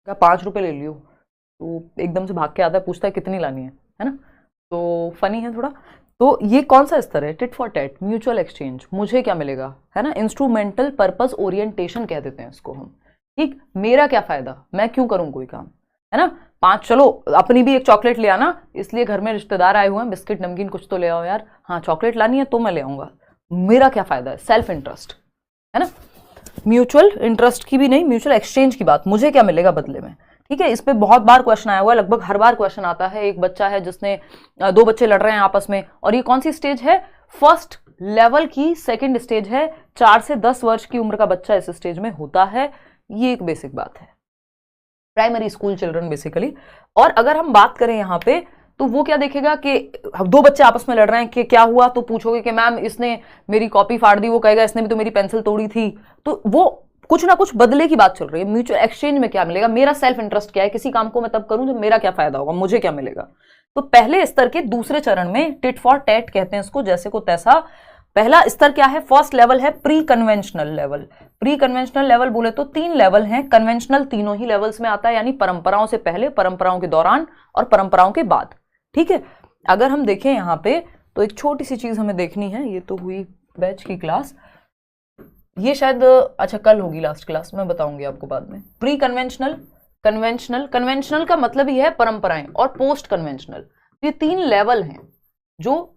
क्या 5 रुपए ले लियो, तो एकदम से भाग के आता है, पूछता है कितनी लानी है ना। तो फनी है थोड़ा। तो ये कौन सा स्तर है, tit for tat, mutual exchange, मुझे क्या मिलेगा, है ना, इंस्ट्रूमेंटल पर्पस ओरिएंटेशन कह देते हैं इसको हम। ठीक, मेरा क्या फायदा, मैं क्यों करूं कोई काम, है ना। 5 चलो अपनी भी एक चॉकलेट ले आना, इसलिए घर में रिश्तेदार आए हुए हैं, बिस्किट नमकीन कुछ तो ले आओ यार, हाँ चॉकलेट लानी है तो मैं ले आऊंगा, मेरा क्या फायदा है, सेल्फ इंटरेस्ट, है ना। म्यूचुअल इंटरेस्ट की भी नहीं, म्यूचुअल एक्सचेंज की बात, मुझे क्या मिलेगा बदले में। ठीक है, इस पे बहुत बार क्वेश्चन आया हुआ है, लगभग हर बार क्वेश्चन आता है। एक बच्चा है जिसने 2 बच्चे लड़ रहे हैं आपस में, और ये कौन सी स्टेज है, फर्स्ट लेवल की सेकंड स्टेज है, 4 से 10 वर्ष की उम्र का बच्चा इस स्टेज में होता है। ये एक बेसिक बात है, प्राइमरी स्कूल चिल्ड्रन बेसिकली। और अगर हम बात करें यहाँ पे, तो वो क्या देखेगा कि 2 बच्चे आपस में लड़ रहे हैं कि क्या हुआ, तो पूछोगे कि मैम इसने मेरी कॉपी फाड़ दी, वो कहेगा इसने भी तो मेरी पेंसिल तोड़ी थी। तो वो कुछ ना कुछ बदले की बात चल रही है। म्यूचुअल एक्सचेंज में क्या मिलेगा, मेरा सेल्फ इंटरेस्ट क्या है, किसी काम को मैं तब करूं जब मेरा क्या फायदा होगा, मुझे क्या मिलेगा। तो पहले स्तर के दूसरे चरण में टिट फॉर टैट कहते हैं इसको, जैसे को तैसा। पहला स्तर क्या है, फर्स्ट लेवल है pre conventional level. Pre conventional level बोले तो 3 लेवल हैं, कन्वेंशनल तीनों ही लेवल्स में आता है, यानी परंपराओं से पहले, परंपराओं के दौरान और परंपराओं के बाद। ठीक है, अगर हम देखें यहाँ पे तो एक छोटी सी चीज हमें देखनी है, ये तो हुई बैच की क्लास, ये शायद अच्छा कल होगी लास्ट क्लास, मैं बताऊंगी आपको बाद में। प्री कन्वेंशनल, कन्वेंशनल, कन्वेंशनल का मतलब ही है परंपराएं, और पोस्ट कन्वेंशनल। ये 3 लेवल हैं जो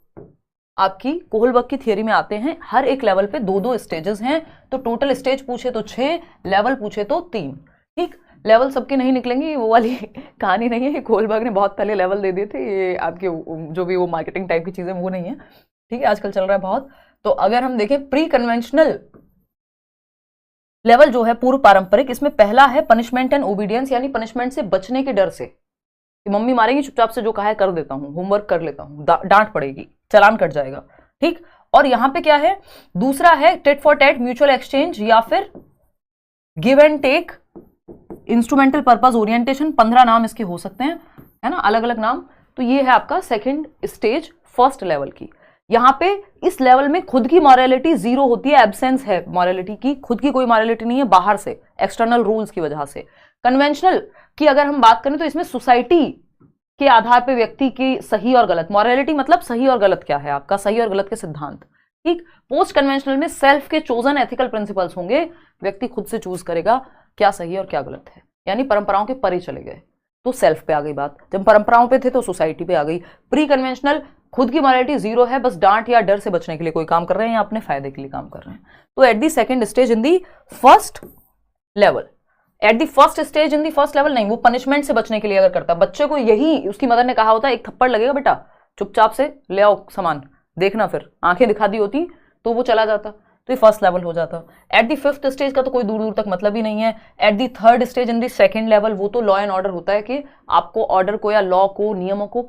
आपकी कोहलबर्ग की थियरी में आते हैं। हर एक लेवल पे 2-2 स्टेजेस हैं, तो टोटल स्टेज पूछे तो 6, लेवल पूछे तो 3। ठीक, लेवल सबके नहीं निकलेंगे, वो वाली कहानी नहीं है, ये कोहलबर्ग ने बहुत पहले लेवल दे दिए थे, ये आपके जो भी वो मार्केटिंग टाइप की चीजें वो नहीं है। ठीक है, आजकल चल रहा है बहुत। तो अगर हम देखें प्री कन्वेंशनल लेवल जो है पूर्व पारंपरिक, इसमें पहला है पनिशमेंट एंड ओबीडियंस, यानी पनिशमेंट से बचने के डर से कि मम्मी मारेगी, चुपचाप से जो कहा है कर देता हूं, होमवर्क कर लेता हूं, डांट पड़ेगी, चालान कट जाएगा। ठीक, और यहां पे क्या है, दूसरा है tit for tat, mutual exchange, या फिर give and take, instrumental purpose orientation. 15 नाम इसके हो सकते हैं, है ना, अलग अलग नाम। तो ये है आपका सेकेंड स्टेज फर्स्ट लेवल की। यहां पे इस लेवल में खुद की मॉरलिटी 0 होती है, एब्सेंस है मॉरलिटी की, खुद की कोई मॉरलिटी नहीं है, बाहर से एक्सटर्नल रूल्स की वजह से। कन्वेंशनल की अगर हम बात करें तो इसमें सोसाइटी के आधार पर व्यक्ति की सही और गलत, मॉरलिटी मतलब सही और गलत क्या है, आपका सही और गलत के सिद्धांत। ठीक, पोस्ट कन्वेंशनल में सेल्फ के चोजन एथिकल प्रिंसिपल्स होंगे, व्यक्ति खुद से चूज करेगा क्या सही और क्या गलत है, यानी परंपराओं के परे चले गए तो सेल्फ पे आ गई बात, जब परंपराओं पे थे तो सोसाइटी पे आ गई। प्री कन्वेंशनल, खुद की मॉरलिटी 0 है, बस डांट या डर से बचने के लिए कोई काम कर रहे हैं या अपने फायदे के लिए काम कर रहे हैं। तो at the second stage in the first level, at the first stage in the first level नहीं, वो पनिशमेंट से बचने के लिए अगर करता, बच्चे को यही उसकी मदर ने कहा होता एक थप्पड़ लगेगा बेटा, चुपचाप से ले आओ सामान, देखना, फिर आंखें दिखा दी होती तो वो चला जाता, तो ये फर्स्ट लेवल हो जाता। एट दी 5th स्टेज का तो कोई दूर दूर तक मतलब ही नहीं है। At the 3rd stage in the second level, वो तो लॉ एंड ऑर्डर होता है कि आपको ऑर्डर को या लॉ को, नियमों को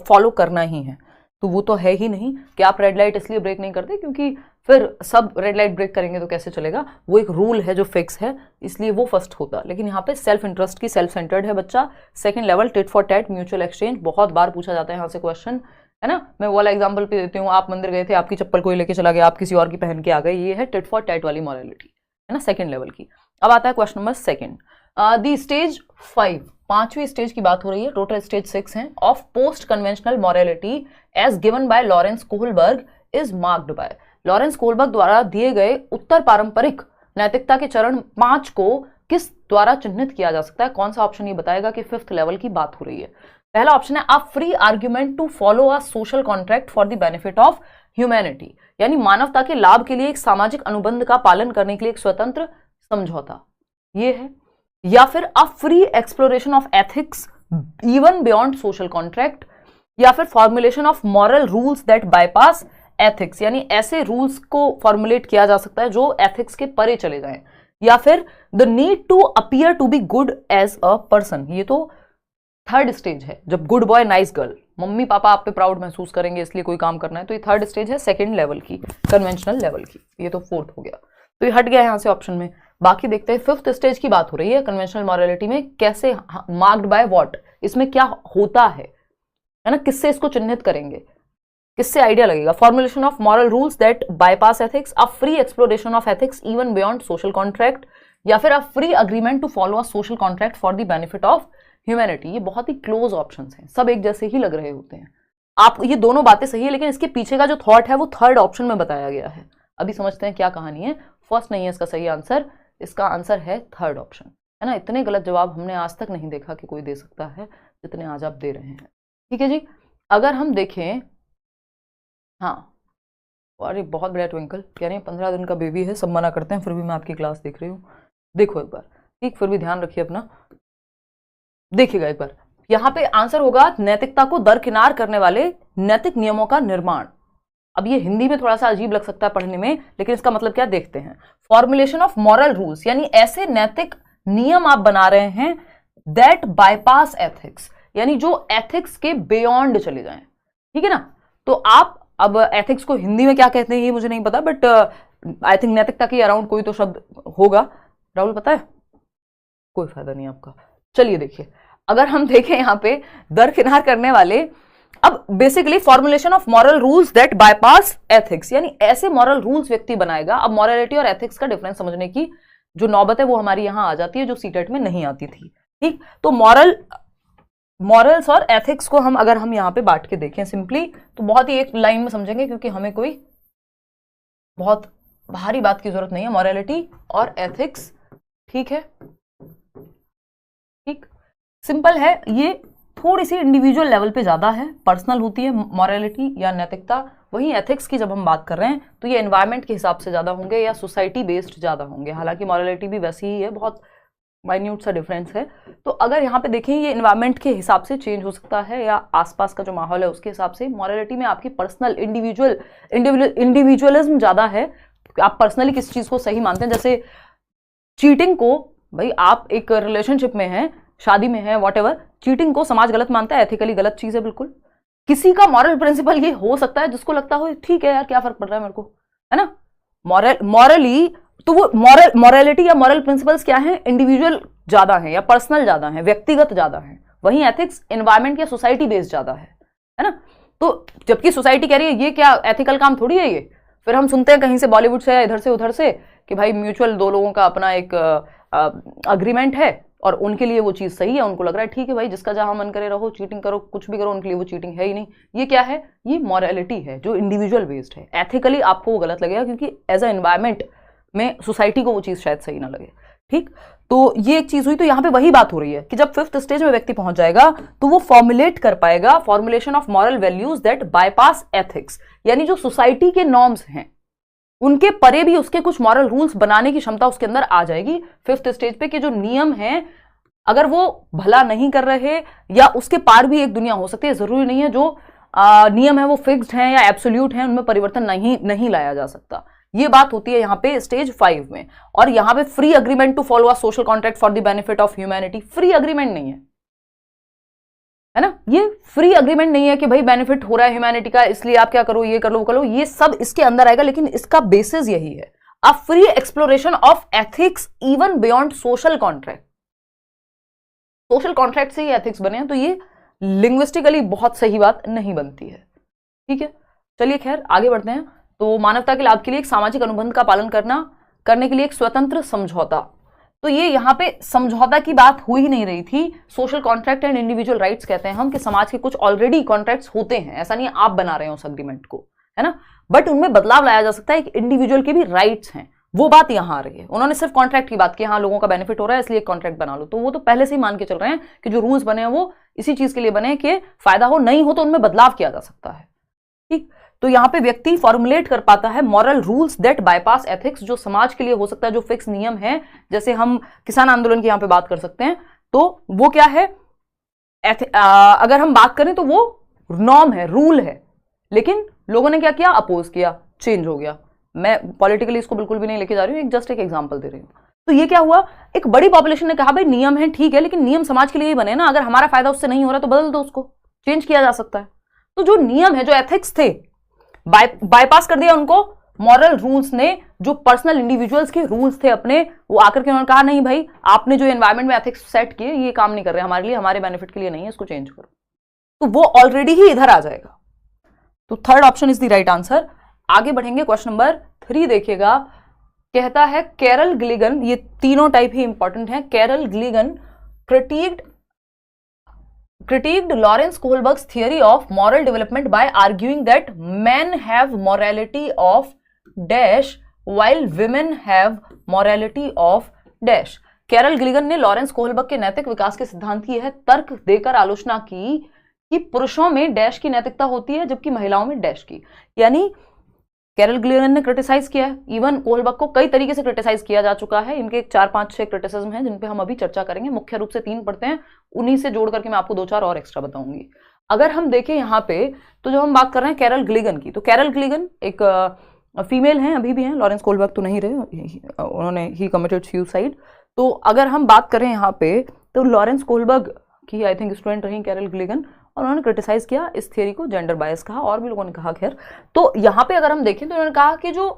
फॉलो करना ही है, तो वो तो है ही नहीं कि आप रेड लाइट इसलिए ब्रेक नहीं करते क्योंकि फिर सब रेड लाइट ब्रेक करेंगे तो कैसे चलेगा, वो एक रूल है जो फिक्स है, इसलिए वो फर्स्ट होता। लेकिन यहाँ पे सेल्फ इंटरेस्ट की, सेल्फ सेंटर्ड है बच्चा। Second level tit for tat, mutual exchange, बहुत बार पूछा जाता है यहाँ से क्वेश्चन, है ना। मैं वो वाला एग्जांपल पे देती हूँ, आप मंदिर गए थे, आपकी चप्पल कोई लेके चला गया, आप किसी और की पहन के आ गए, ये है टिट फॉर टैट वाली मॉरलिटी, है ना, सेकंड लेवल की। अब आता है क्वेश्चन नंबर 2, दी स्टेज 5, 5वीं स्टेज की बात हो रही है, टोटल स्टेज 6 हैं, of post conventional morality as given by Lawrence Kohlberg is marked by. Lawrence Kohlberg द्वारा दिए गए उत्तर पारंपरिक नैतिकता के चरण 5 को किस द्वारा चिन्हित किया जा सकता है, कौन सा ऑप्शन ये बताएगा कि 5th लेवल की बात हो रही है। पहला ऑप्शन है a free argument to follow a social contract for the benefit of humanity, यानी मानवता के लाभ के लिए एक सामाजिक अनुबंध का पालन करने के लिए एक स्वतंत्र समझौता, ये है। या फिर अ free exploration of ethics even beyond social contract, या फिर formulation of moral rules that bypass ethics, यानी ऐसे रूल्स को फॉर्मुलेट किया जा सकता है जो एथिक्स के परे चले जाएं। या फिर the need to appear to be good as a person, ये तो 3rd स्टेज है, जब गुड बॉय नाइस गर्ल, मम्मी पापा आप पे प्राउड महसूस करेंगे इसलिए कोई काम करना है, तो ये 3rd स्टेज है सेकंड लेवल की, कन्वेंशनल लेवल की, ये तो 4th हो गया, तो ये हट गया यहाँ से ऑप्शन में। बाकी देखते हैं 5th स्टेज की बात हो रही है कन्वेंशनल मॉरलिटी में, कैसे मार्क्ड बाय व्हाट, इसमें क्या होता है ना, किससे इसको चिन्हित करेंगे, किससे आइडिया लगेगा। Formulation of moral rules that bypass ethics, a free exploration of ethics even beyond social contract, या फिर आप free agreement to follow a social contract for the benefit of humanity. ये बहुत ही क्लोज ऑप्शंस हैं, सब एक जैसे ही लग रहे होते हैं। आप ये दोनों बातें सही है, लेकिन इसके पीछे का जो थॉट है वो थर्ड ऑप्शन में बताया गया है। अभी समझते हैं क्या कहानी है। फर्स्ट नहीं है इसका सही आंसर, इसका आंसर है थर्ड ऑप्शन, है ना। इतने गलत जवाब हमने आज तक नहीं देखा कि कोई दे सकता है जितने आज आप दे रहे हैं। ठीक है जी, अगर हम देखें, हाँ, अरे बहुत बड़ा ट्विंकल कह रहे हैं 15 दिन का बेबी है, सब मना करते हैं, फिर भी मैं आपकी क्लास देख रही हूँ। देखो एक बार, ठीक, फिर भी ध्यान रखिए अपना, देखिएगा एक बार। यहाँ पे आंसर होगा नैतिकता को दरकिनार करने वाले नैतिक नियमों का निर्माण। अब ये हिंदी में थोड़ा सा अजीब लग सकता है पढ़ने में, लेकिन इसका मतलब क्या देखते हैं। फॉर्मुलेशन ऑफ मॉरल रूल्स, यानी ऐसे नैतिक नियम आप बना रहे हैं दैट बाईपास एथिक्स, यानी जो एथिक्स के बियॉन्ड चले जाएं। ठीक है ना। तो आप अब एथिक्स को हिंदी में क्या कहते हैं ये मुझे नहीं पता, बट आई थिंक नैतिकता के अराउंड कोई तो शब्द होगा। राहुल पता है? कोई फायदा नहीं आपका। चलिए देखिए, अगर हम देखें यहाँ पे दरकिनार करने वाले, अब basically formulation of moral rules that bypass ethics, यानी ऐसे मॉरल रूल्स व्यक्ति बनाएगा। अब मॉरलिटी और एथिक्स का डिफरेंस समझने की जो नौबत है वो हमारी यहां आ जाती है, जो सीटेट में नहीं आती थी। ठीक, तो मॉरल्स और एथिक्स को हम अगर हम यहां पे बांट के देखें सिंपली, तो बहुत ही एक लाइन में समझेंगे, क्योंकि हमें कोई बहुत भारी बात की जरूरत नहीं है। मॉरलिटी और एथिक्स, ठीक है, ठीक, सिंपल है। ये थोड़ी सी इंडिविजुअल लेवल पे ज्यादा है, पर्सनल होती है मॉरलिटी या नैतिकता। वहीं एथिक्स की जब हम बात कर रहे हैं तो ये एनवायरनमेंट के हिसाब से ज्यादा होंगे या सोसाइटी बेस्ड ज्यादा होंगे। हालांकि मॉरलिटी भी वैसी ही है, बहुत माइन्यूट सा डिफरेंस है। तो अगर यहाँ पे देखें, ये एनवायरनमेंट के हिसाब से चेंज हो सकता है या आसपास का जो माहौल है उसके हिसाब से। मॉरलिटी में आपकी पर्सनल इंडिविजुअलिज्म ज्यादा है, आप पर्सनली किस चीज को सही मानते हैं। जैसे चीटिंग को, भाई आप एक रिलेशनशिप में हैं, शादी में है, वॉटएवर, चीटिंग को समाज गलत मानता है, एथिकली गलत चीज है बिल्कुल। किसी का मॉरल प्रिंसिपल ये हो सकता है जिसको लगता हो ठीक है यार, क्या फर्क पड़ रहा है मेरे को, है ना। मॉरली तो वो मॉरलिटी या मॉरल प्रिंसिपल्स क्या है, इंडिविजुअल ज्यादा है या पर्सनल ज्यादा है, व्यक्तिगत ज्यादा है। वहीं एथिक्स एनवायरमेंट या सोसाइटी बेस्ड ज्यादा है ना। तो जबकि सोसाइटी कह रही है ये क्या एथिकल काम थोड़ी है ये। फिर हम सुनते हैं कहीं से, बॉलीवुड से या इधर से उधर से, कि भाई म्यूचुअल दो लोगों का अपना एक अग्रीमेंट है और उनके लिए वो चीज सही है, उनको लग रहा है ठीक है भाई, जिसका जहां मन करे रहो, चीटिंग करो, कुछ भी करो, उनके लिए वो चीटिंग है ही नहीं। ये क्या है, ये मॉरलिटी है जो इंडिविजुअल बेस्ड है। एथिकली आपको वो गलत लगेगा क्योंकि एज अ एनवायरमेंट में सोसाइटी को वो चीज शायद सही ना लगे। ठीक, तो ये एक चीज हुई। तो यहाँ पे वही बात हो रही है कि जब फिफ्थ स्टेज में व्यक्ति पहुंच जाएगा तो वो फॉर्मुलेट कर पाएगा formulation of moral values that bypass ethics, यानी जो सोसाइटी के नॉर्म्स हैं उनके परे भी उसके कुछ मॉरल रूल्स बनाने की क्षमता उसके अंदर आ जाएगी फिफ्थ स्टेज पे, कि जो नियम हैं अगर वो भला नहीं कर रहे या उसके पार भी एक दुनिया हो सकती है। जरूरी नहीं है जो नियम है वो फिक्स्ड हैं या एब्सोल्यूट हैं, उनमें परिवर्तन नहीं लाया जा सकता। ये बात होती है यहाँ पे स्टेज 5 में। और यहाँ पे free agreement to follow a social contract for the benefit of humanity, free agreement नहीं है ना। ये फ्री अग्रीमेंट नहीं है कि भाई बेनिफिट हो रहा है ह्यूमैनिटी का इसलिए आप क्या करो, ये कर लो, वो कर लो, ये सब इसके अंदर आएगा। लेकिन इसका बेसिस यही है, a free exploration of ethics even beyond social contract. Social contract से ही एथिक्स बने हैं, तो ये लिंग्विस्टिकली बहुत सही बात नहीं बनती है। ठीक है, चलिए खैर आगे बढ़ते हैं। तो मानवता के लाभ के लिए एक सामाजिक अनुबंध का पालन करने के लिए एक स्वतंत्र समझौता। तो ये यहाँ पे समझौता की बात हो ही नहीं रही थी। Social contract and individual rights कहते हैं हम, कि समाज के कुछ ऑलरेडी कॉन्ट्रैक्ट्स होते हैं, ऐसा नहीं है आप बना रहे हो उस अग्रीमेंट को, है ना, बट उनमें बदलाव लाया जा सकता है। एक इंडिविजुअल के भी राइट्स हैं, वो बात यहां आ रही है। उन्होंने सिर्फ कॉन्ट्रैक्ट की बात की, हाँ लोगों का बेनिफिट हो रहा है इसलिए कॉन्ट्रैक्ट बना लो, तो वो तो पहले से ही मान के चल रहे हैं कि जो रूल्स बने हैं वो इसी चीज के लिए बने हैं कि फायदा हो, नहीं हो तो उनमें बदलाव किया जा सकता है। ठीक, तो यहां पे व्यक्ति फॉर्मुलेट कर पाता है moral rules that bypass ethics, जो समाज के लिए हो सकता है, जो फिक्स नियम है। जैसे हम किसान आंदोलन की यहां पे बात कर सकते हैं, तो वो क्या है, अगर हम बात करें तो वो नॉर्म है, रूल है, लेकिन लोगों ने क्या किया, अपोज किया, चेंज हो गया। मैं पॉलिटिकली इसको बिल्कुल भी नहीं लेके जा रही हूँ, जस्ट एक एग्जांपल दे रही हूँ। तो ये क्या हुआ, एक बड़ी पॉपुलेशन ने कहा भाई नियम है ठीक है, लेकिन नियम समाज के लिए ही बने ना, अगर हमारा फायदा उससे नहीं हो रहा तो बदल दो, उसको चेंज किया जा सकता है। तो जो नियम है, जो एथिक्स थे, बाईपास कर दिया उनको मॉरल रूल्स ने। जो पर्सनल इंडिविजुअल्स के रूल्स थे अपने, वो आकर के उन्होंने कहा नहीं भाई आपने जो एनवायरमेंट में एथिक्स सेट किए ये काम नहीं कर रहे हमारे लिए, हमारे बेनिफिट के लिए नहीं है, इसको चेंज करो। तो वो ऑलरेडी ही इधर आ जाएगा। तो third option is the right answer. आगे बढ़ेंगे, क्वेश्चन नंबर 3 देखिएगा। कहता है कैरल गिलिगन, ये तीनों टाइप ही इंपॉर्टेंट है। Carol Gilligan critiqued Lawrence Kohlberg's theory of moral development by arguing that men have morality of dash while women have morality of dash। Carol Gilligan ने Lawrence Kohlberg के नैतिक विकास के सिद्धांत की यह तर्क देकर आलोचना की कि पुरुषों में डैश की नैतिकता होती है जबकि महिलाओं में डैश की। यानी कैरल गिलिगन ने क्रिटिसाइज किया है, इवन कोहलबर्ग को कई तरीके से क्रिटिसाइज किया जा चुका है। इनके 4-5-6 क्रिटिसिज्म हैं जिन पे हम अभी चर्चा करेंगे, मुख्य रूप से 3 पढ़ते हैं, उन्हीं से जोड़ करके मैं आपको 2-4 और एक्स्ट्रा बताऊंगी। अगर हम देखें यहाँ पे, तो जब हम बात कर रहे हैं कैरल गिलिगन की, तो कैरल गिलिगन एक फीमेल हैं, अभी भी हैं, लॉरेंस कोहलबर्ग तो नहीं रहे, उन्होंने ही कमिटेड सुसाइड। तो अगर हम बात करें यहाँ पे, तो लॉरेंस कोहलबर्ग की आई थिंक स्टूडेंट रही कैरल गिलिगन, और उन्होंने क्रिटिसाइज किया इस थियरी को, जेंडर बायस कहा, और भी लोगों ने कहा। खैर, तो यहाँ पे अगर हम देखें तो उन्होंने कहा कि जो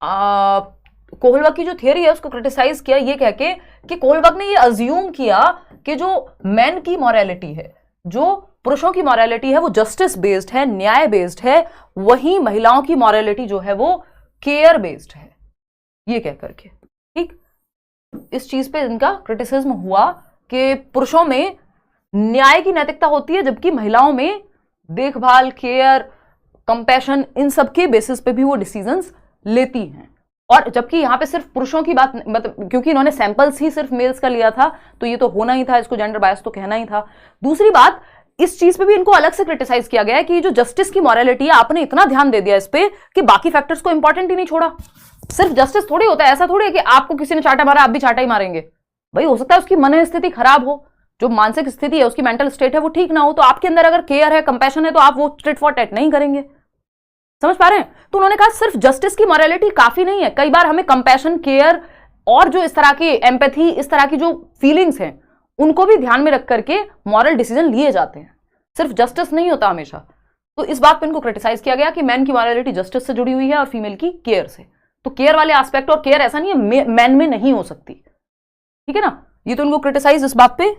कोहलबर्ग की जो थियरी है उसको क्रिटिसाइज किया ये कह के कि कोहलबर्ग ने ये अज्यूम किया कि जो मैन की मॉरलिटी है, जो पुरुषों की मॉरलिटी है वो जस्टिस बेस्ड है, न्याय बेस्ड है, वहीं महिलाओं की मॉरलिटी जो है वो केयर बेस्ड है, ये कह करके। ठीक, इस चीज पे इनका क्रिटिसिज्म हुआ कि पुरुषों में न्याय की नैतिकता होती है जबकि महिलाओं में देखभाल, केयर, कंपैशन, इन सब के बेसिस पे भी वो डिसीजंस लेती हैं। और जबकि यहाँ पे सिर्फ पुरुषों की बात, मतलब क्योंकि इन्होंने सैंपल्स ही सिर्फ मेल्स का लिया था तो ये तो होना ही था, इसको जेंडर बायस तो कहना ही था। दूसरी बात, इस चीज पे भी इनको अलग से क्रिटिसाइज किया गया है कि जो जस्टिस की मॉरलिटी है, आपने इतना ध्यान दे दिया इस पे कि बाकी फैक्टर्स को इंपॉर्टेंट ही नहीं छोड़ा। सिर्फ जस्टिस थोड़ी होता है, ऐसा थोड़ी है कि आपको किसी ने चाटा मारा आप भी चाटा ही मारेंगे। भाई हो सकता है उसकी मन स्थिति खराब हो, जो मानसिक स्थिति है उसकी मेंटल स्टेट है वो ठीक ना हो, तो आपके अंदर अगर केयर है, कंपैशन है, तो आप वो टिट फॉर टैट नहीं करेंगे। समझ पा रहे हैं? तो उन्होंने कहा सिर्फ जस्टिस की मॉरलिटी काफी नहीं है, कई बार हमें कंपैशन, केयर और जो इस तरह की एम्पैथी, इस तरह की जो फीलिंग्स हैं उनको भी ध्यान में रख करके मॉरल डिसीजन लिए जाते हैं, सिर्फ जस्टिस नहीं होता हमेशा। तो इस बात पर इनको क्रिटिसाइज किया गया कि मैन की मॉरलिटी जस्टिस से जुड़ी हुई है और फीमेल की केयर से। तो केयर वाले एस्पेक्ट, और केयर ऐसा नहीं है मैन में नहीं हो सकती, ठीक है ना। ये तो उनको क्रिटिसाइज इस बात पे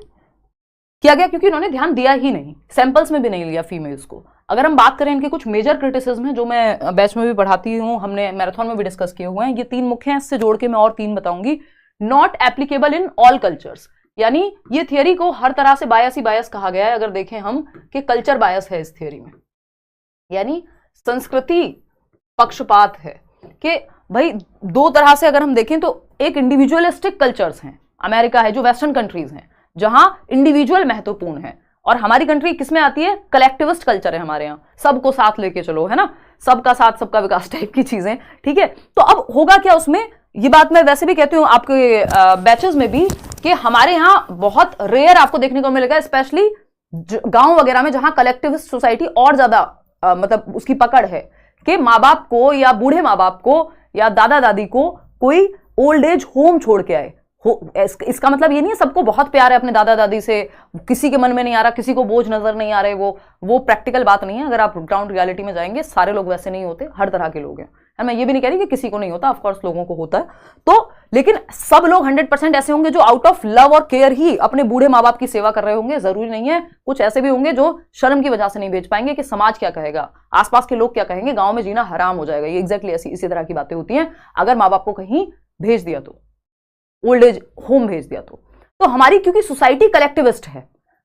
किया गया क्योंकि उन्होंने ध्यान दिया ही नहीं, सैंपल्स में भी नहीं लिया फीमेल्स को। अगर हम बात करें इनके कुछ मेजर क्रिटिसिज्म हैं जो मैं बैच में भी पढ़ाती हूँ, हमने मैराथन में भी डिस्कस किए हुए हैं, ये 3 मुख्य हैं, इससे जोड़ के मैं और 3 बताऊंगी। Not applicable in all cultures, यानी ये थियरी को हर तरह से बायस ही बायस कहा गया है। अगर देखें हम कि कल्चर बायस है इस थियरी में, यानी संस्कृति पक्षपात है कि भाई 2 तरह से अगर हम देखें तो एक इंडिविजुअलिस्टिक कल्चर्स हैं, अमेरिका है, जो वेस्टर्न कंट्रीज हैं जहां इंडिविजुअल महत्वपूर्ण है, और हमारी कंट्री किसमें आती है, कलेक्टिविस्ट कल्चर है हमारे यहाँ, सबको साथ लेके चलो, है ना, सबका साथ सबका विकास टाइप की चीजें। ठीक है, तो अब होगा क्या उसमें, ये बात मैं वैसे भी कहती हूँ आपके बैचेस में भी कि हमारे यहाँ बहुत रेयर आपको देखने को मिलेगा, स्पेशली गांव वगैरह में जहां कलेक्टिविस्ट सोसाइटी और ज्यादा मतलब उसकी पकड़ है कि माँ बाप को या बूढ़े माँ बाप को या दादा दादी को कोई ओल्ड एज होम छोड़ के आए हो। इसका मतलब ये नहीं है सबको बहुत प्यार है अपने दादा दादी से, किसी के मन में नहीं आ रहा, किसी को बोझ नजर नहीं आ रहे, वो प्रैक्टिकल बात नहीं है। अगर आप ग्राउंड रियलिटी में जाएंगे सारे लोग वैसे नहीं होते, हर तरह के लोग हैं। मैं ये भी नहीं कह रही कि किसी को नहीं होता, ऑफ कोर्स लोगों को होता है, तो लेकिन सब लोग 100% ऐसे होंगे जो आउट ऑफ लव और केयर ही अपने बूढ़े माँ बाप की सेवा कर रहे होंगे, जरूरी नहीं है। कुछ ऐसे भी होंगे जो शर्म की वजह से नहीं भेज पाएंगे कि समाज क्या कहेगा, आसपास के लोग क्या कहेंगे, गांव में जीना हराम हो जाएगा। ये एग्जैक्टली इसी तरह की बातें होती हैं अगर माँ बाप को कहीं भेज दिया तो, ओल्ड एज होम भेज दिया तो हमारी क्योंकि सोसाइटी कलेक्टिविस्ट है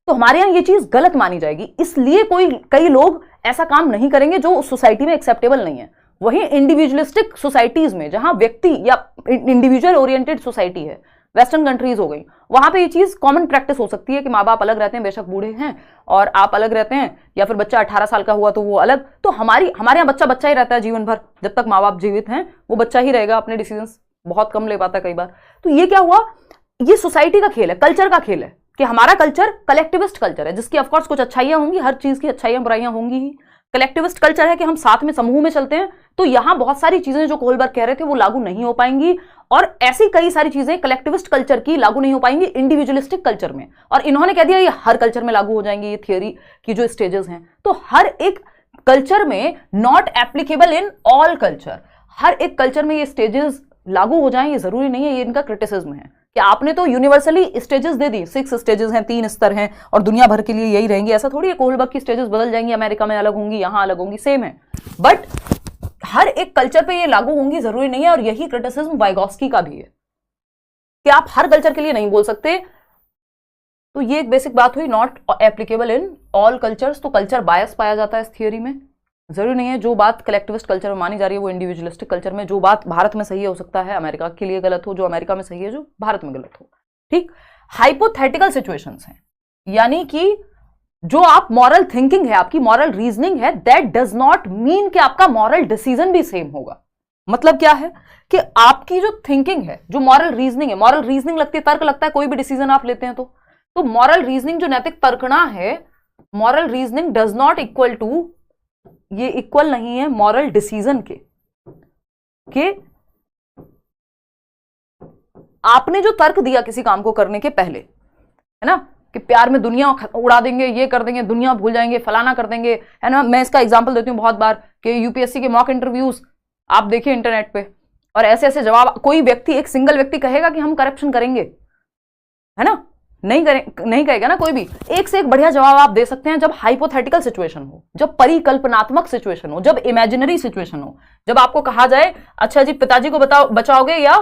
तो हमारे यहाँ ये चीज गलत मानी जाएगी, इसलिए कई लोग ऐसा काम नहीं करेंगे जो उस सोसाइटी में एक्सेप्टेबल नहीं है। वहीं इंडिविजुअलिस्टिक सोसाइटीज में जहां व्यक्ति या इंडिविजुअल ओरिएंटेड सोसाइटी है, वेस्टर्न कंट्रीज हो गई, वहां पे ये चीज कॉमन प्रैक्टिस हो सकती है कि माँ बाप अलग रहते हैं, बेशक बूढ़े हैं, और आप अलग रहते हैं, या फिर बच्चा 18 साल का हुआ तो वो अलग। तो हमारे यहाँ बच्चा ही रहता है जीवन भर, जब तक माँ बाप जीवित हैं वो बच्चा ही रहेगा, अपने डिसीजंस बहुत कम ले पाता है कई बार। तो ये क्या हुआ, ये सोसाइटी का खेल है, कल्चर का खेल है कि हमारा कल्चर कलेक्टिविस्ट कल्चर है, जिसकी ऑफकोर्स कुछ अच्छाइयां होंगी, हर चीज की अच्छाइयां बुराइयां होंगी ही। कलेक्टिविस्ट कल्चर है कि हम साथ में समूह में चलते हैं, तो यहां बहुत सारी चीजें जो कोहलबर्ग कह रहे थे वो लागू नहीं हो पाएंगी, और ऐसी कई सारी चीजें कलेक्टिविस्ट कल्चर की लागू नहीं हो पाएंगी इंडिविजुअलिस्टिक कल्चर में। और इन्होंने कह दिया ये हर कल्चर में लागू हो जाएंगी, ये थियोरी की जो स्टेजेस हैं। तो हर एक कल्चर में not applicable in all culture, हर एक कल्चर में ये स्टेजेस लागू हो जाएं ये जरूरी नहीं है। ये इनका क्रिटिसिज्म है कि आपने तो यूनिवर्सली स्टेजेस दे दी, 6 स्टेजेस हैं, 3 स्तर हैं और दुनिया भर के लिए यही रहेंगी, ऐसा थोड़ी है। कोहलबर्ग की स्टेजेस बदल जाएंगी, अमेरिका में अलग होंगी, यहां अलग होंगी, सेम है, बट हर एक कल्चर पे ये लागू होंगी जरूरी नहीं है, और यही क्रिटिसिज्म वाइगॉस्की का भी है कि आप हर कल्चर के लिए नहीं बोल सकते। तो ये एक बेसिक बात हुई, not applicable in all cultures. तो कल्चर बायस पाया जाता है इस थियोरी में। जरूरी नहीं है जो बात कलेक्टिविस्ट कल्चर में मानी जा रही है वो इंडिविजुअलिस्टिक कल्चर में, जो बात भारत में सही है हो सकता है अमेरिका के लिए गलत हो, जो अमेरिका में सही है जो भारत में गलत हो। ठीक। हाइपोथेटिकल सिचुएशंस हैं, यानी कि जो आप मॉरल थिंकिंग है, आपकी मॉरल रीजनिंग है, दैट डज नॉट मीन कि आपका मॉरल डिसीजन भी सेम होगा। मतलब क्या है कि आपकी जो थिंकिंग है, जो मॉरल रीजनिंग है, मॉरल रीजनिंग लगती है, तर्क लगता है, कोई भी डिसीजन आप लेते हैं तो मॉरल रीजनिंग जो नैतिक तर्कना है, moral reasoning does not equal to, ये इक्वल नहीं है मॉरल डिसीजन के आपने जो तर्क दिया किसी काम को करने के पहले, है ना, कि प्यार में दुनिया उड़ा देंगे, ये कर देंगे, दुनिया भूल जाएंगे, फलाना कर देंगे, है ना। मैं इसका एग्जांपल देती हूँ बहुत बार कि यूपीएससी के मॉक इंटरव्यूज आप देखिए इंटरनेट पे, और ऐसे ऐसे जवाब, कोई व्यक्ति, एक सिंगल व्यक्ति कहेगा कि हम करप्शन करेंगे, है ना, नहीं कहेगा ना कोई भी। एक से एक बढ़िया जवाब आप दे सकते हैं जब हाइपोथेटिकल सिचुएशन हो, जब परिकल्पनात्मक सिचुएशन हो, जब इमेजिनरी सिचुएशन हो, जब आपको कहा जाए अच्छा जी पिताजी को बचाओगे या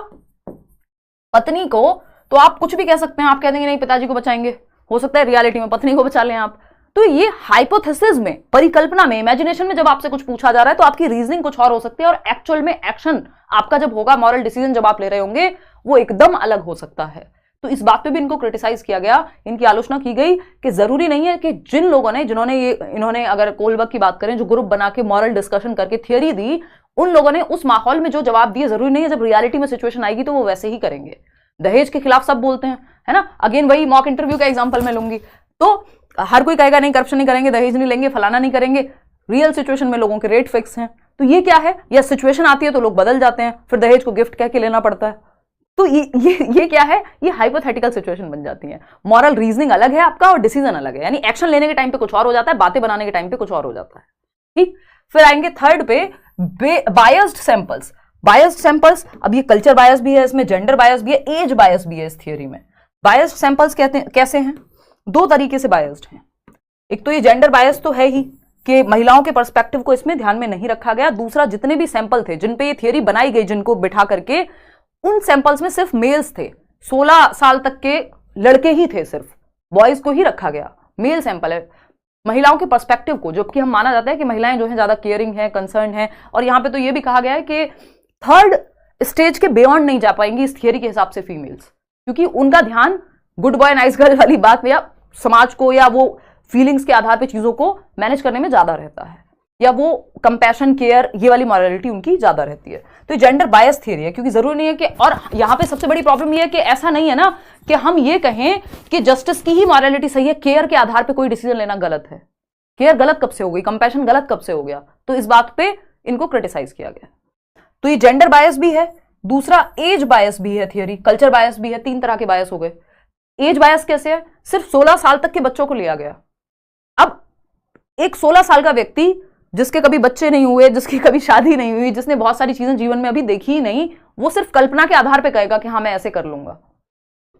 पत्नी को, तो आप कुछ भी कह सकते हैं, आप कह देंगे नहीं पिताजी को बचाएंगे, हो सकता है रियलिटी में पत्नी को बचा लें आप। तो ये हाइपोथेसिस में, परिकल्पना में, इमेजिनेशन में जब आपसे कुछ पूछा जा रहा है तो आपकी रीजनिंग कुछ और हो सकती है, और एक्चुअल में एक्शन आपका जब होगा, मॉरल डिसीजन जब आप ले रहे होंगे, वो एकदम अलग हो सकता है। तो इस बात पे भी इनको क्रिटिसाइज किया गया, इनकी आलोचना की गई कि जरूरी नहीं है कि जिन लोगों ने, इन्होंने अगर कोलबर्ग की बात करें, जो ग्रुप बना के मॉरल डिस्कशन करके थियरी दी, उन लोगों ने उस माहौल में जो जवाब दिए, जरूरी नहीं है जब रियलिटी में सिचुएशन आएगी तो वो वैसे ही करेंगे। दहेज के खिलाफ सब बोलते हैं, है ना, अगेन वही मॉक इंटरव्यू का एग्जांपल मैं लूंगी, तो हर कोई कहेगा नहीं करप्शन नहीं करेंगे, दहेज नहीं लेंगे, फलाना नहीं करेंगे। रियल सिचुएशन में लोगों के रेट फिक्स हैं, तो ये क्या है, या सिचुएशन आती है तो लोग बदल जाते हैं, फिर दहेज को गिफ्ट कह के लेना पड़ता है। तो ये क्या है, ये हाइपोथेटिकल सिचुएशन बन जाती है। मॉरल रीजनिंग अलग है आपका और डिसीजन अलग है, यानी एक्शन लेने के टाइम पे कुछ और हो जाता है, बातें बनाने के टाइम पे कुछ और हो जाता है। ठीक। फिर आएंगे थर्ड पे, बायस्ड सैंपल्स। बायस्ड सैंपल्स, अब ये कल्चर बायस भी है, इसमें जेंडर बायस भी है, एज बायस भी है इस थियोरी में। बायस्ड सैंपल्स कैसे हैं, दो तरीके से बायस्ड हैं। एक तो ये जेंडर बायस तो है ही कि महिलाओं के पर्सपेक्टिव को इसमें ध्यान में नहीं रखा गया। दूसरा, जितने भी सैंपल थे जिन पे ये थियोरी बनाई गई, जिनको बिठा करके, उन सैंपल्स में सिर्फ मेल्स थे, 16 साल तक के लड़के ही थे, सिर्फ बॉयज को ही रखा गया। मेल सैंपल है, महिलाओं के पर्सपेक्टिव को, जबकि हम माना जाता है कि महिलाएं जो है ज्यादा केयरिंग है, कंसर्न है, और यहां पे तो ये भी कहा गया है कि थर्ड स्टेज के बियॉन्ड नहीं जा पाएंगी इस थियरी के हिसाब से फीमेल्स, क्योंकि उनका ध्यान गुड बॉय नाइस गर्ल वाली बात में, या समाज को, या वो फीलिंग्स के आधार पे चीजों को मैनेज करने में ज्यादा रहता है, या वो कंपैशन, केयर, ये वाली मॉरलिटी उनकी ज्यादा रहती है। तो जेंडर बायस थियरी है, क्योंकि जरूरी नहीं है कि, और यहां पे सबसे बड़ी प्रॉब्लम ये है कि ऐसा नहीं है ना कि हम ये कहें कि जस्टिस की ही मॉरलिटी सही है, केयर के आधार पे कोई डिसीजन लेना गलत है। केयर गलत कब से हो गई, कंपैशन गलत कब से हो गया? तो इस बात पे इनको क्रिटिसाइज किया गया। तो ये जेंडर बायस भी है, दूसरा एज बायस भी है थियरी, कल्चर बायस भी है, तीन तरह के बायस हो गए। एज बायस कैसे है? सिर्फ 16 साल तक के बच्चों को लिया गया। अब एक 16 साल का व्यक्ति जिसके कभी बच्चे नहीं हुए, जिसकी कभी शादी नहीं हुई, जिसने बहुत सारी चीजें जीवन में अभी देखी ही नहीं, वो सिर्फ कल्पना के आधार पे कहेगा कि हाँ मैं ऐसे कर लूंगा।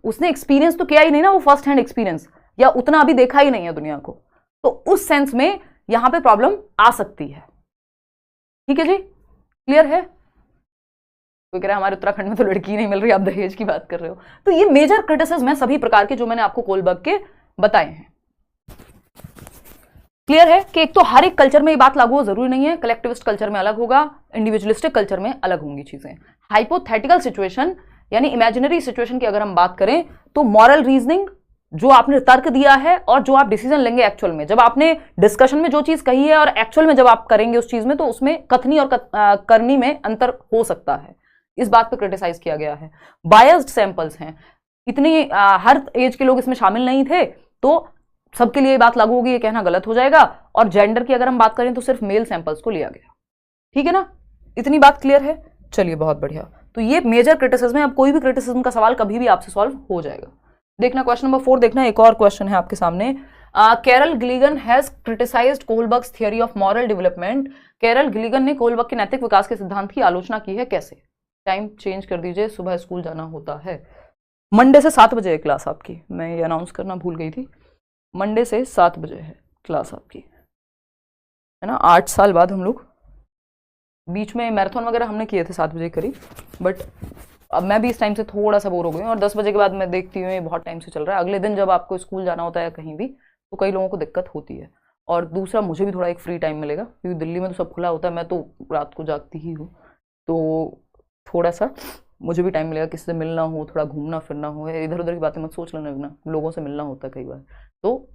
उसने एक्सपीरियंस तो किया ही नहीं ना, वो फर्स्ट हैंड एक्सपीरियंस, या उतना अभी देखा ही नहीं है दुनिया को। तो उस सेंस में यहां पे प्रॉब्लम आ सकती है। ठीक है जी, क्लियर है? कोई कह रहा है हमारे उत्तराखंड में तो लड़की नहीं मिल रही, आप दहेज की बात कर रहे हो। तो ये मेजर क्रिटिसिज्म है सभी प्रकार के जो मैंने आपको कोलबर्ग के बताए हैं। क्लियर है कि एक तो हर एक कल्चर में ये बात लागू हो जरूरी नहीं है, कलेक्टिविस्ट कल्चर में अलग होगा, इंडिविजुअलिस्टिक कल्चर में अलग होंगी चीजें। हाइपोथेटिकल सिचुएशन यानी इमेजिनरी सिचुएशन की अगर हम बात करें तो मॉरल रीजनिंग, जो आपने तर्क दिया है और जो आप डिसीजन लेंगे एक्चुअल में, जब आपने डिस्कशन में जो चीज कही है और एक्चुअल में जब आप करेंगे उस चीज में, तो उसमें कथनी और करनी में अंतर हो सकता है। इस बात पे क्रिटिसाइज किया गया है। बायस्ड सैंपल्स हैं, इतनी हर एज के लोग इसमें शामिल नहीं थे, तो सबके लिए बात लागू होगी ये कहना गलत हो जाएगा। और जेंडर की अगर हम बात करें तो सिर्फ मेल सैंपल्स को लिया गया। ठीक है ना, इतनी बात क्लियर है? चलिए बहुत बढ़िया। तो ये मेजर क्रिटिसिज्म है। अब कोई भी क्रिटिसिज्म का सवाल कभी भी आपसे सॉल्व हो जाएगा। देखना क्वेश्चन नंबर 4 देखना, एक और क्वेश्चन है आपके सामने। Carol Gilligan has criticised Kohlberg's theory of moral development. Carol Gilligan ने कोलबर्ग के नैतिक विकास के सिद्धांत की आलोचना की है, कैसे? टाइम चेंज कर दीजिए, सुबह स्कूल जाना होता है। मंडे से 7 बजे है क्लास आपकी, मैं ये अनाउंस करना भूल गई थी। मंडे से 7 बजे है क्लास आपकी, है ना। 8 साल बाद हम लोग बीच में मैराथन वगैरह हमने किए थे 7 बजे करीब, बट अब मैं भी इस टाइम से थोड़ा सा बोर हो गई हूँ और 10 बजे के बाद मैं देखती हूँ ये बहुत टाइम से चल रहा है। अगले दिन जब आपको स्कूल जाना होता है कहीं भी तो कई लोगों को दिक्कत होती है। और दूसरा मुझे भी थोड़ा एक फ्री टाइम मिलेगा क्योंकि दिल्ली में तो सब खुला होता है, मैं तो रात को जागती ही हूँ, तो थोड़ा सा मुझे भी टाइम मिलेगा, किसी से मिलना हो, थोड़ा घूमना फिरना हो। इधर उधर की बातें मत सोच लेना, लोगों से मिलना होता है कई बार। तो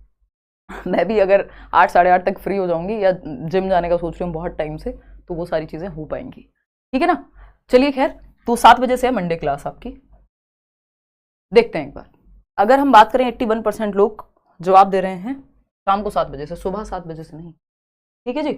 मैं भी अगर 8 साढ़े 8 तक फ्री हो जाऊंगी या जिम जाने का सोच रही हूँ बहुत टाइम से, तो वो सारी चीज़ें हो पाएंगी, ठीक है ना। चलिए खैर, तो 7 बजे से है मंडे क्लास आपकी। देखते हैं एक बार, अगर हम बात करें 81% लोग जवाब दे रहे हैं शाम को 7 बजे से, सुबह 7 बजे से नहीं, ठीक है जी।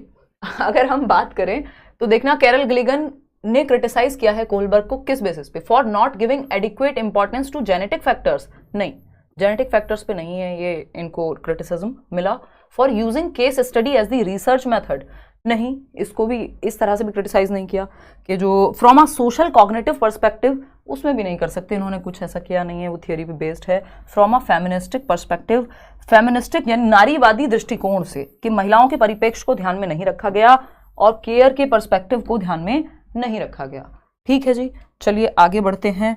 अगर हम बात करें तो देखना, कैरल गिलिगन ने क्रिटिसाइज किया है कोलबर्ग को किस बेसिस पे? For not giving adequate importance to genetic factors. नहीं, जेनेटिक फैक्टर्स पे नहीं है ये इनको क्रिटिसिज्म मिला। For using case study as the research method, नहीं, इसको भी इस तरह से भी क्रिटिसाइज नहीं किया कि जो from a social cognitive perspective, उसमें भी नहीं कर सकते, इन्होंने कुछ ऐसा किया नहीं है, वो थियोरी पे बेस्ड है। From a feministic perspective, feministic यानी नारीवादी दृष्टिकोण से, कि महिलाओं के परिप्रेक्ष्य को ध्यान में नहीं रखा गया और केयर के पर्सपेक्टिव को ध्यान में नहीं रखा गया, ठीक है जी। चलिए आगे बढ़ते हैं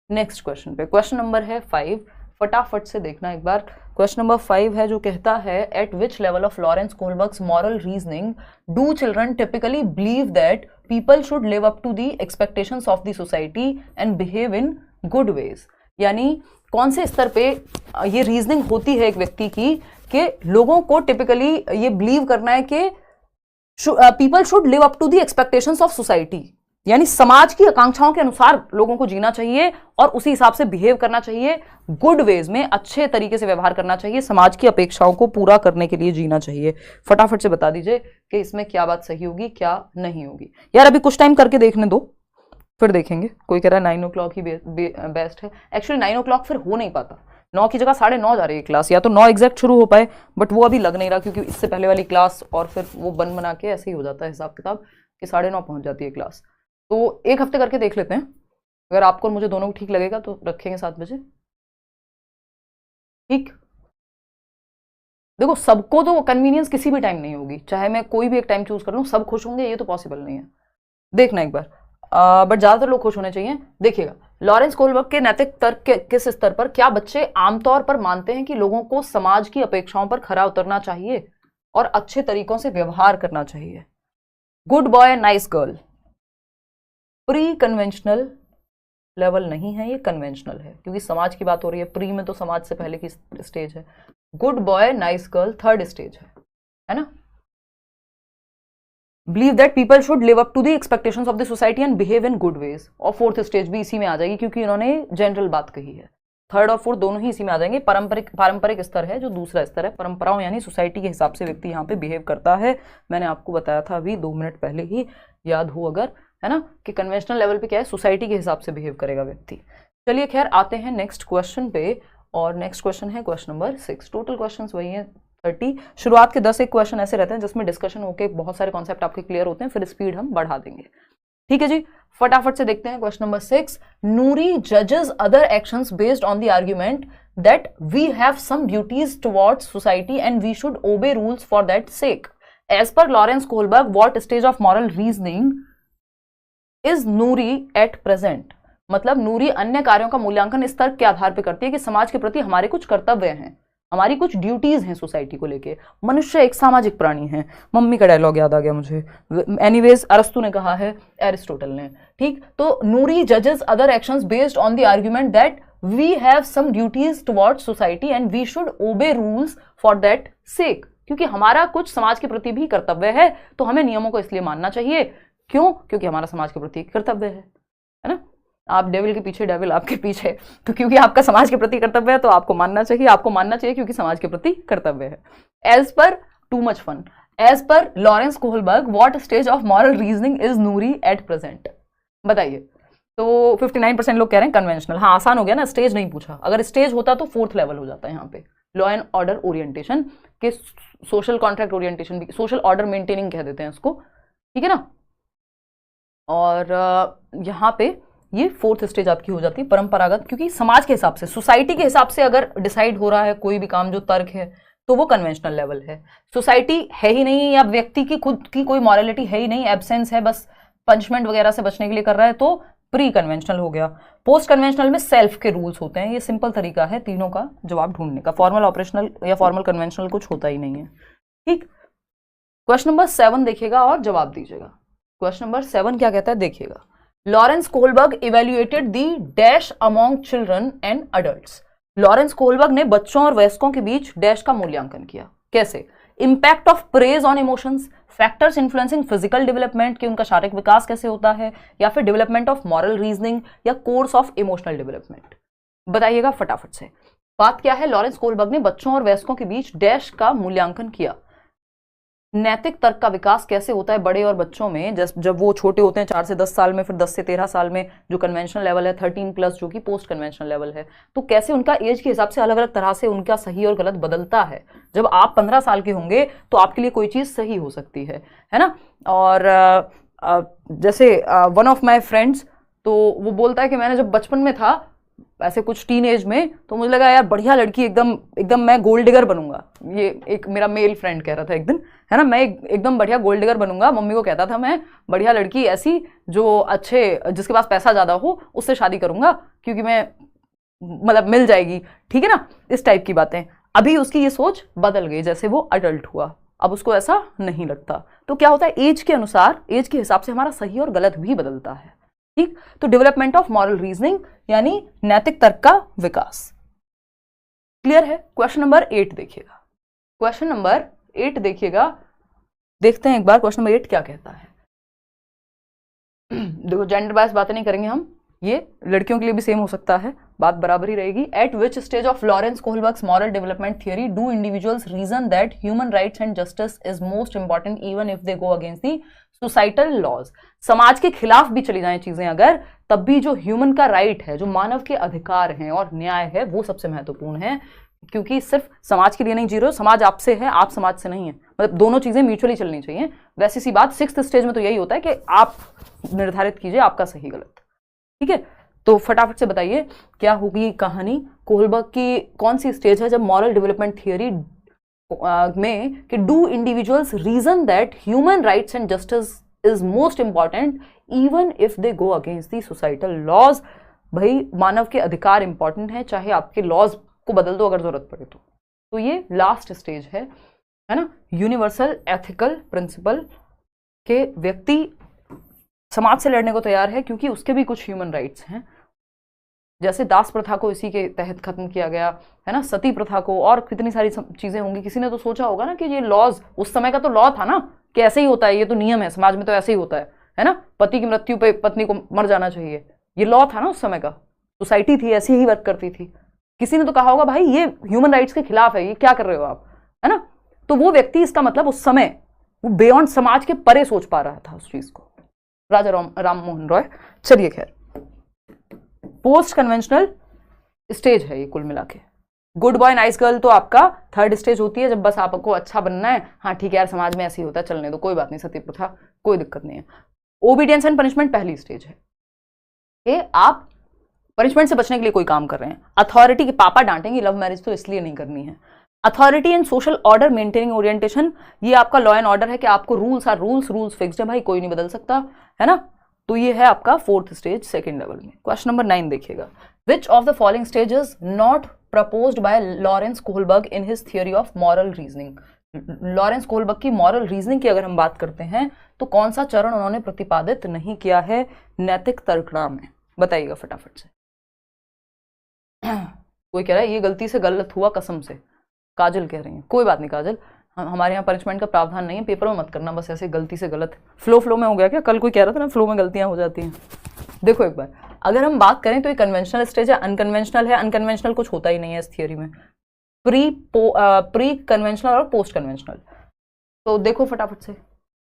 नेक्स्ट क्वेश्चन पे। क्वेश्चन नंबर है 5, फटाफट से देखना एक बार। क्वेश्चन नंबर 5 है जो कहता है, at which level of Lawrence Kohlberg's moral reasoning do children typically believe that people should live up to the expectations of the society and behave in good ways. यानी कौन से स्तर पे ये रीजनिंग होती है एक व्यक्ति की कि लोगों को टिपिकली ये बिलीव करना है कि people should live up to the expectations of society, यानी समाज की आकांक्षाओं के अनुसार लोगों को जीना चाहिए और उसी हिसाब से बिहेव करना चाहिए, गुड वेज में, अच्छे तरीके से व्यवहार करना चाहिए, समाज की अपेक्षाओं को पूरा करने के लिए जीना चाहिए। फटाफट से बता दीजिए कि इसमें क्या बात सही होगी क्या नहीं होगी। यार अभी कुछ टाइम करके देखने दो, फिर देखेंगे। कोई कह रहा है 9 o'clock ही बेस्ट है। एक्चुअली 9 o'clock फिर हो नहीं पाता, 9 की जगह 9:30 जा रही है क्लास, या तो 9 एग्जैक्ट शुरू हो पाए, बट वो अभी लग नहीं रहा क्योंकि इससे पहले वाली क्लास और फिर वो बना के ऐसे ही हो जाता है हिसाब किताब कि 9:30 पहुंच जाती है क्लास। तो एक हफ्ते करके देख लेते हैं, अगर आपको और मुझे दोनों को ठीक लगेगा तो रखेंगे 7 बजे, ठीक। देखो सबको तो कन्वीनियंस किसी भी टाइम नहीं होगी, चाहे मैं कोई भी एक टाइम चूज कर लूँ सब खुश होंगे ये तो पॉसिबल नहीं है। देखना एक बार, बट ज्यादातर लोग खुश होने चाहिए। देखिएगा, लॉरेंस कोलबर्ग के नैतिक तर्क के किस स्तर पर, क्या बच्चे आमतौर पर मानते हैं कि लोगों को समाज की अपेक्षाओं पर खरा उतरना चाहिए और अच्छे तरीकों से व्यवहार करना चाहिए? Good boy nice girl, pre conventional level नहीं है ये, कन्वेंशनल है क्योंकि समाज की बात हो रही है। प्री में तो समाज से पहले की स्टेज है, good boy nice girl 3rd stage है ना। Believe that people should live up to the expectations of the society and behave in good ways, और 4th स्टेज भी इसी में आ जाएगी क्योंकि इन्होंने जनरल बात कही है। 3rd और 4th दोनों ही इसी में आ जाएंगे। पारंपरिक स्तर है जो दूसरा स्तर है, परंपराओं यानी सोसाइटी के हिसाब से व्यक्ति यहाँ पे बिहेव करता है। मैंने आपको बताया था अभी 2 मिनट पहले ही, याद हो अगर, है ना, कि कन्वेंशनल लेवल पे क्या है, सोसाइटी के हिसाब से बिहेव करेगा व्यक्ति। चलिए खैर आते हैं नेक्स्ट क्वेश्चन पे, और नेक्स्ट क्वेश्चन है क्वेश्चन नंबर 6। टोटल क्वेश्चंस वही हैं 30। शुरुआत के 10 एक क्वेश्चन ऐसे रहते हैं जिसमें डिस्कशन होकर बहुत सारे कॉन्सेप्ट आपके क्लियर होते हैं, फिर स्पीड हम बढ़ा देंगे, ठीक है जी। फटाफट से देखते हैं क्वेश्चन नंबर 6। नूरी जजेस other actions based on the argument that we have some duties towards society and we should obey rules for that sake. As per Lawrence Kohlberg what stage of moral reasoning is Noori at present. मतलब नूरी अन्य कार्यों का मूल्यांकन इस तर्क के आधार पर करती है कि समाज के प्रति हमारे कुछ कर्तव्य हैं, हमारी कुछ ड्यूटीज हैं सोसाइटी को लेके। मनुष्य एक सामाजिक प्राणी है। मम्मी का डायलॉग याद आ गया मुझे, एनीवेज अरस्तु ने कहा है, एरिस्टोटल ने, ठीक। तो नूरी जजेस other actions based on the argument that we have some duties towards society and we should obey rules for that sake. क्योंकि हमारा कुछ समाज के प्रति भी कर्तव्य है तो हमें नियमों को इसलिए मानना चाहिए। क्यों? क्योंकि हमारा समाज के प्रति कर्तव्य है ना। आप डेविल के पीछे, डेविल आपके पीछे, तो क्योंकि आपका समाज के प्रति कर्तव्य है तो आपको मानना चाहिए, आपको मानना चाहिए क्योंकि समाज के प्रति कर्तव्य है। As per too much fun, as per Lawrence Kohlberg what stage of moral reasoning is Noori at present, बताइए। तो 59% लोग कह रहे हैं कन्वेंशनल। हाँ, आसान हो गया ना, स्टेज नहीं पूछा। अगर स्टेज होता तो 4th लेवल हो जाता है यहाँ पे, लॉ एंड ऑर्डर ओरिएंटेशन के, सोशल कॉन्ट्रैक्ट ओरिएंटेशन भी, सोशल ऑर्डर मेंटेनिंग कह देते हैं उसको, ठीक है ना। और यहाँ पे ये 4th स्टेज आपकी हो जाती है परंपरागत, क्योंकि समाज के हिसाब से, सोसाइटी के हिसाब से अगर डिसाइड हो रहा है कोई भी काम जो तर्क है तो वो कन्वेंशनल लेवल है। सोसाइटी है ही नहीं या व्यक्ति की खुद की कोई मॉरलिटी है ही नहीं, एब्सेंस है, बस पनिशमेंट वगैरह से बचने के लिए कर रहा है, तो प्री कन्वेंशनल हो गया। पोस्ट कन्वेंशनल में सेल्फ के रूल्स होते हैं। ये सिंपल तरीका है तीनों का जवाब ढूंढने का, फॉर्मल ऑपरेशनल या फॉर्मल कन्वेंशनल कुछ होता ही नहीं है। ठीक, क्वेश्चन नंबर 7 देखिएगा और जवाब दीजिएगा। क्वेश्चन नंबर 7 क्या कहता है देखिएगा। Lawrence Kohlberg evaluated the dash among children and adults. Lawrence Kohlberg ने बच्चों और वयस्कों के बीच डैश का मूल्यांकन किया। कैसे? Impact of praise on emotions, factors influencing physical development, कि उनका शारीरिक विकास कैसे होता है, या फिर डेवलपमेंट ऑफ मॉरल रीजनिंग या कोर्स ऑफ इमोशनल डेवलपमेंट। बताइएगा फटाफट से। बात क्या है? लॉरेंस कोहलबर्ग ने बच्चों और वयस्कों के बीच डैश का मूल्यांकन किया। नैतिक तर्क का विकास कैसे होता है बड़े और बच्चों में, जब वो छोटे होते हैं 4 से 10 साल में, फिर 10 से 13 साल में जो कन्वेंशनल लेवल है, 13+ जो कि पोस्ट कन्वेंशनल लेवल है, तो कैसे उनका एज के हिसाब से अलग अलग तरह से उनका सही और गलत बदलता है। जब आप 15 साल के होंगे तो आपके लिए कोई चीज़ सही हो सकती है ना। और जैसे वन ऑफ माई फ्रेंड्स, तो वो बोलता है कि मैंने जब बचपन में था ऐसे कुछ टीन एज में, तो मुझे लगा यार बढ़िया लड़की, एकदम मैं गोल्ड डिगर बनूंगा। ये एक मेरा मेल फ्रेंड कह रहा था एक दिन, है ना, मैं एकदम बढ़िया गोल्ड डिगर बनूंगा। मम्मी को कहता था मैं बढ़िया लड़की ऐसी जो अच्छे, जिसके पास पैसा ज़्यादा हो, उससे शादी करूंगा, क्योंकि मैं मतलब मिल जाएगी, ठीक है ना, इस टाइप की बातें। अभी उसकी ये सोच बदल गई जैसे वो अडल्ट हुआ, अब उसको ऐसा नहीं लगता। तो क्या होता है, एज के अनुसार, एज के हिसाब से हमारा सही और गलत भी बदलता है। ठीक, तो डेवलपमेंट ऑफ मॉरल रीजनिंग यानी नैतिक तर्क का विकास। क्लियर है? क्वेश्चन नंबर 8 देखिएगा। क्वेश्चन नंबर 8 देखिएगा, देखते हैं एक बार क्वेश्चन नंबर 8 क्या कहता है। देखो, जेंडर बायस बातें नहीं करेंगे हम, ये लड़कियों के लिए भी सेम हो सकता है, बात बराबर ही रहेगी। At which stage of Lawrence Kohlberg's moral development theory do individuals reason that human rights and justice is most important even if they go against the societal laws. समाज के खिलाफ भी चली जाएं चीजें अगर, तब भी जो ह्यूमन का राइट है, जो मानव के अधिकार हैं और न्याय है, वो सबसे महत्वपूर्ण है। क्योंकि सिर्फ समाज के लिए नहीं जी रहे हो, समाज आपसे है, आप समाज से नहीं है, मतलब दोनों चीजें म्यूचुअली चलनी चाहिए। वैसी सी बात 6th स्टेज में तो यही होता है कि आप निर्धारित कीजिए आपका सही गलत। ठीक है, तो फटाफट से बताइए क्या होगी कहानी। कोहलबर्ग की कौन सी स्टेज है जब मॉरल डेवलपमेंट थियरी में कि do individuals reason that human rights and justice is most important even if they go against the societal laws. भाई मानव के अधिकार इंपॉर्टेंट है, चाहे आपके लॉज को बदल दो अगर जरूरत पड़े तो ये लास्ट स्टेज है ना। यूनिवर्सल एथिकल प्रिंसिपल के व्यक्ति समाज से लड़ने को तैयार है क्योंकि उसके भी कुछ ह्यूमन राइट्स हैं। जैसे दास प्रथा को इसी के तहत खत्म किया गया है ना, सती प्रथा को, और कितनी सारी चीजें होंगी। किसी ने तो सोचा होगा ना कि ये लॉज, उस समय का तो लॉ था ना कि ऐसे ही होता है, ये तो नियम है, समाज में तो ऐसे ही होता है ना, पति की मृत्यु पे पत्नी को मर जाना चाहिए, ये लॉ था ना उस समय का, सोसाइटी थी ऐसी ही वर्क करती थी। किसी ने तो कहा होगा भाई ये ह्यूमन राइट्स के खिलाफ है, ये क्या कर रहे हो आप, है ना। तो वो व्यक्ति, इसका मतलब उस समय वो बियॉन्ड समाज के परे सोच पा रहा था उस चीज को, राजा राम मोहन रॉय। चलिए खैर, पोस्ट कन्वेंशनल स्टेज है ये कुल मिला के। गुड बॉय नाइस गर्ल तो आपका 3rd स्टेज होती है, जब बस आपको अच्छा बनना है, हाँ ठीक है यार समाज में ऐसे ही होता है, चलने दो, कोई बात नहीं, सती प्रथा कोई दिक्कत नहीं है। ओबीडियंस एंड पनिशमेंट पहली स्टेज है कि आप पनिशमेंट से बचने के लिए कोई काम कर रहे हैं। अथॉरिटी के पापा डांटेंगे, लव मैरिज तो इसलिए नहीं करनी है। Authority and social order maintaining orientation, ये आपका लॉ एंड ऑर्डर है कि आपको रूल्स आर रूल्स फिक्स्ड है भाई, कोई नहीं बदल सकता, है ना। तो ये है आपका 4th स्टेज 2nd लेवल में। क्वेश्चन नंबर 9 देखिएगा। विच of the following stage is not proposed by Lawrence Kohlberg in his theory of moral reasoning. Lawrence Kohlberg की मॉरल रीजनिंग की अगर हम बात करते हैं तो कौन सा चरण उन्होंने प्रतिपादित नहीं किया है नैतिक तर्कणा में, बताइएगा फटाफट से। कोई कह रहा है ये गलती से गलत हुआ कसम से, काजल कह रही है, कोई बात नहीं काजल, हमारे यहाँ पनिशमेंट का प्रावधान नहीं है, पेपर में मत करना, बस ऐसे गलती से गलत फ्लो में हो गया क्या, कल कोई कह रहा था ना फ्लो में गलतियां हो जाती हैं। देखो एक बार, अगर हम बात करें तो ये कन्वेंशनल स्टेज है, अनकन्वेंशनल है। अनकन्वेंशनल कुछ होता ही नहीं है इस थियोरी में, प्री कन्वेंशनल और पोस्ट कन्वेंशनल। तो देखो फटाफट से,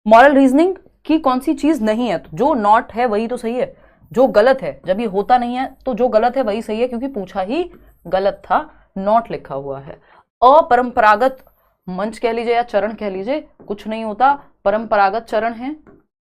मॉरल रीजनिंग की कौन सी चीज नहीं है, तो जो नॉट है वही तो सही है, जो गलत है, जब ये होता नहीं है तो जो गलत है वही सही है, क्योंकि पूछा ही गलत था, नॉट लिखा हुआ है। अपरंपरागत मंच कह लीजिए या चरण कह लीजिए, कुछ नहीं होता। परंपरागत चरण है,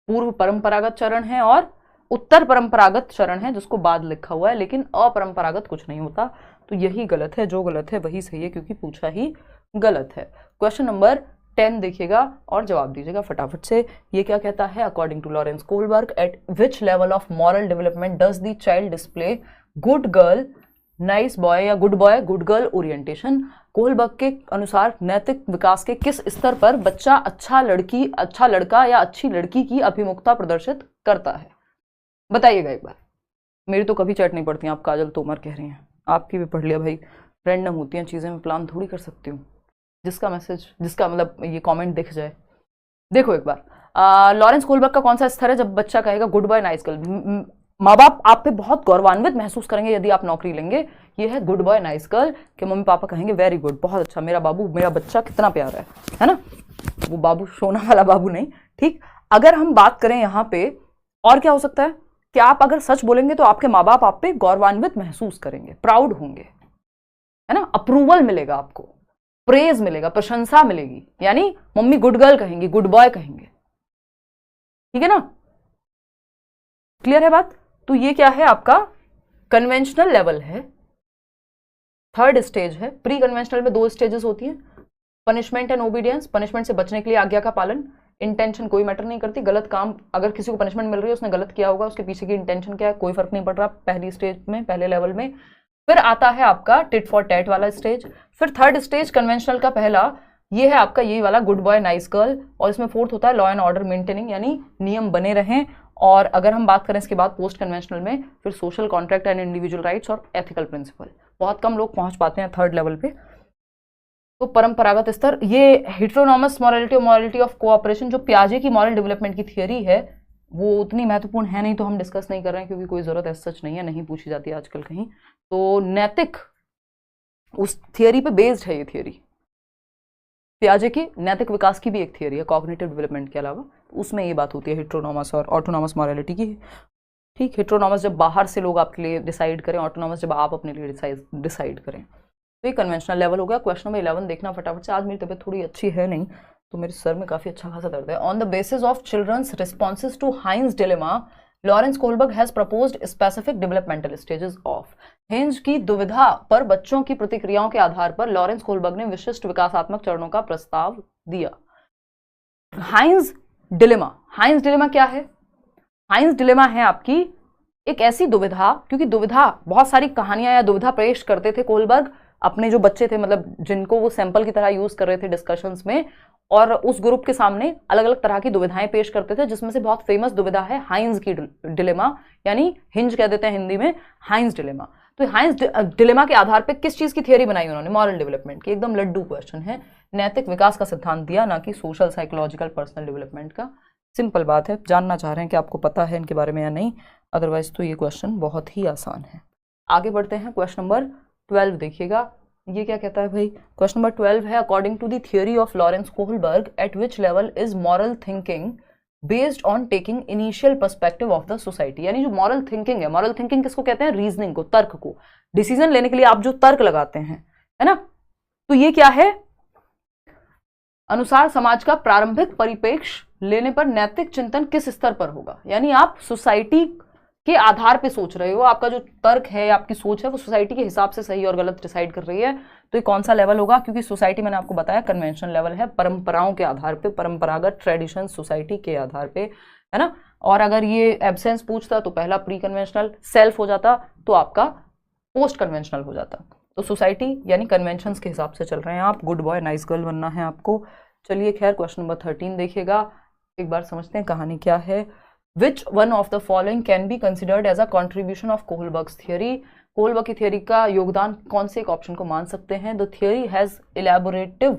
पूर्व परंपरागत चरण है और उत्तर परंपरागत चरण है जिसको बाद लिखा हुआ है, लेकिन अपरंपरागत कुछ नहीं होता। तो यही गलत है, जो गलत है वही सही है, क्योंकि पूछा ही गलत है। क्वेश्चन नंबर 10 देखिएगा और जवाब दीजिएगा फटाफट से। ये क्या कहता है? According to Lawrence Kohlberg, at which level of moral development does the child display good girl, nice boy या good boy, good girl orientation? Kohlberg के अनुसार नैतिक विकास के किस स्तर पर बच्चा अच्छा लड़का या अच्छी लड़की की अभिमुखता प्रदर्शित करता है? बताइएगा एक बार। मेरी तो कभी चैट नहीं पड़ती, आप काजल तोमर कह रही हैं, आपकी भी पढ़ लिया भाई। रैंडम होती हैं चीज़ें, मैं प्लान थोड़ी कर सकती हूँ। जिसका मतलब ये कमेंट दिख जाए। देखो एक बार, लॉरेंस कोहलबर्ग का कौन सा स्तर है जब बच्चा कहेगा गुड बॉय नाइस गर्ल? माँ बाप आप पे बहुत गौरवान्वित महसूस करेंगे यदि आप नौकरी लेंगे। ये है गुड बॉय नाइस गर्ल कि मम्मी पापा कहेंगे वेरी गुड, बहुत अच्छा, मेरा बाबू, मेरा बच्चा कितना प्यारा है ना? वो बाबू सोना वाला बाबू नहीं, ठीक। अगर हम बात करें यहाँ पे और क्या हो सकता है कि आप अगर सच बोलेंगे तो आपके माँ बाप आप पे गौरवान्वित महसूस करेंगे, प्राउड होंगे, है ना? अप्रूवल मिलेगा आपको, प्रेज मिलेगा, प्रशंसा मिलेगी, यानी मम्मी गुड गर्ल कहेंगी, गुड बॉय कहेंगे, ठीक है ना? क्लियर है बात? तो ये क्या है आपका कन्वेंशनल लेवल है, थर्ड स्टेज है। प्री कन्वेंशनल में 2 स्टेजेस होती हैं, पनिशमेंट एंड ओबीडियंस, पनिशमेंट से बचने के लिए आज्ञा का पालन। इंटेंशन कोई मैटर नहीं करती, गलत काम, अगर किसी को पनिशमेंट मिल रही है उसने गलत किया होगा, उसके पीछे की इंटेंशन क्या है कोई फर्क नहीं पड़ रहा, पहली स्टेज में, पहले लेवल में। फिर आता है आपका टिट फॉर टैट वाला स्टेज। फिर थर्ड स्टेज कन्वेंशनल का पहला ये है आपका यही वाला गुड बॉय नाइस गर्ल, और इसमें फोर्थ होता है लॉ एंड ऑर्डर मेंटेनिंग, यानी नियम बने रहें। और अगर हम बात करें इसके बाद पोस्ट कन्वेंशनल में, फिर social contract and individual rights और एथिकल प्रिंसिपल। बहुत कम लोग पहुंच पाते हैं थर्ड लेवल पे। तो परंपरागत स्तर, ये हेटेरोनॉमस मॉरलिटी और मॉरलिटी ऑफ कोऑपरेशन, जो पियाजे की मॉरल डेवलपमेंट की थियरी है, वो उतनी महत्वपूर्ण है नहीं, तो हम डिस्कस नहीं कर रहे हैं क्योंकि कोई जरूरत ऐसा सच नहीं है, नहीं पूछी जाती आजकल कहीं। तो नैतिक उस थियरी पे बेस्ड है ये थियरी। पियाजे की नैतिक विकास की भी एक थियरी है कॉग्निटिव डेवलपमेंट के अलावा, उसमें ये बात होती है हेटेरोनॉमस और ऑटोनॉमस मॉरलिटी की, ठीक। हेटेरोनॉमस जब बाहर से लोग आपके लिए डिसाइड करें, ऑटोनॉमस जब आप अपने लिए डिसाइड करें। तो ये कन्वेंशनल लेवल हो गया। क्वेश्चन नंबर 11 देखना फटाफट से। आज मेरी तबीयत थोड़ी अच्छी है नहीं, तो मेरे सर में काफी अच्छा खासा दर्द है। On the basis of children's responses to Heinz's dilemma, Lawrence Kohlberg has proposed specific developmental stages of. Heinz की दुविधा पर बच्चों की प्रतिक्रियाओं के आधार पर लॉरेंस कोहलबर्ग ने विशिष्ट विकासात्मक चरणों का प्रस्ताव दिया। हाइंस डिलेमा क्या है? हाइंस डिलेमा है आपकी एक ऐसी दुविधा, क्योंकि दुविधा बहुत सारी कहानियां या दुविधा पेश करते थे कोहलबर्ग अपने जो बच्चे थे, मतलब जिनको वो सैंपल की तरह यूज कर रहे थे डिस्कशंस में, और उस ग्रुप के सामने अलग अलग तरह की दुविधाएं पेश करते थे, जिसमें से बहुत फेमस दुविधा है हाइंस की डिलेमा, यानी हिंज कह देते हैं हिंदी में, हाइंस डिलेमा। तो हाइंस डिलेमा के आधार पर किस चीज की थियरी बनाई उन्होंने? मॉरल डेवलपमेंट की। एकदम लड्डू क्वेश्चन है, नैतिक विकास का सिद्धांत दिया, ना कि सोशल साइकोलॉजिकल पर्सनल डेवलपमेंट का। सिंपल बात है, जानना चाह रहे हैं कि आपको पता है इनके बारे में या नहीं, अदरवाइज तो ये क्वेश्चन बहुत ही आसान है। आगे बढ़ते हैं, क्वेश्चन नंबर 12 देखिएगा। ये क्या कहता है भाई? क्वेश्चन नंबर 12 है, according to the theory of Lawrence Kohlberg, at which level is moral thinking based on taking initial perspective of the society. यानी जो मॉरल थिंकिंग है, मॉरल थिंकिंग किसको कहते हैं? रीजनिंग को, तर्क को। डिसीजन लेने के लिए आप जो तर्क लगाते हैं, है ना, तो ये क्या है? अनुसार समाज का प्रारंभिक परिप्रेक्ष्य लेने पर नैतिक चिंतन किस स्तर पर होगा? यानी आप सोसाइटी के आधार पे सोच रहे हो, आपका जो तर्क है, आपकी सोच है, वो सोसाइटी के हिसाब से सही और गलत डिसाइड कर रही है। तो ये कौन सा लेवल होगा? क्योंकि सोसाइटी मैंने आपको बताया कन्वेंशनल लेवल है, परंपराओं के आधार पे, परंपरागत ट्रेडिशन सोसाइटी के आधार पे, है ना। और अगर ये एब्सेंस पूछता तो पहला प्री कन्वेंशनल, सेल्फ हो जाता तो आपका पोस्ट कन्वेंशनल हो जाता। तो सोसाइटी यानी कन्वेंशंस के हिसाब से चल रहे हैं आप, गुड बॉय नाइस गर्ल बनना है आपको। चलिए खैर, क्वेश्चन नंबर 13 देखिएगा, एक बार समझते हैं कहानी क्या है। Which one of the following can be considered as a contribution of Kohlberg's theory? Kohlberg की थियरी का योगदान कौन से एक ऑप्शन को मान सकते हैं? The theory has elaborative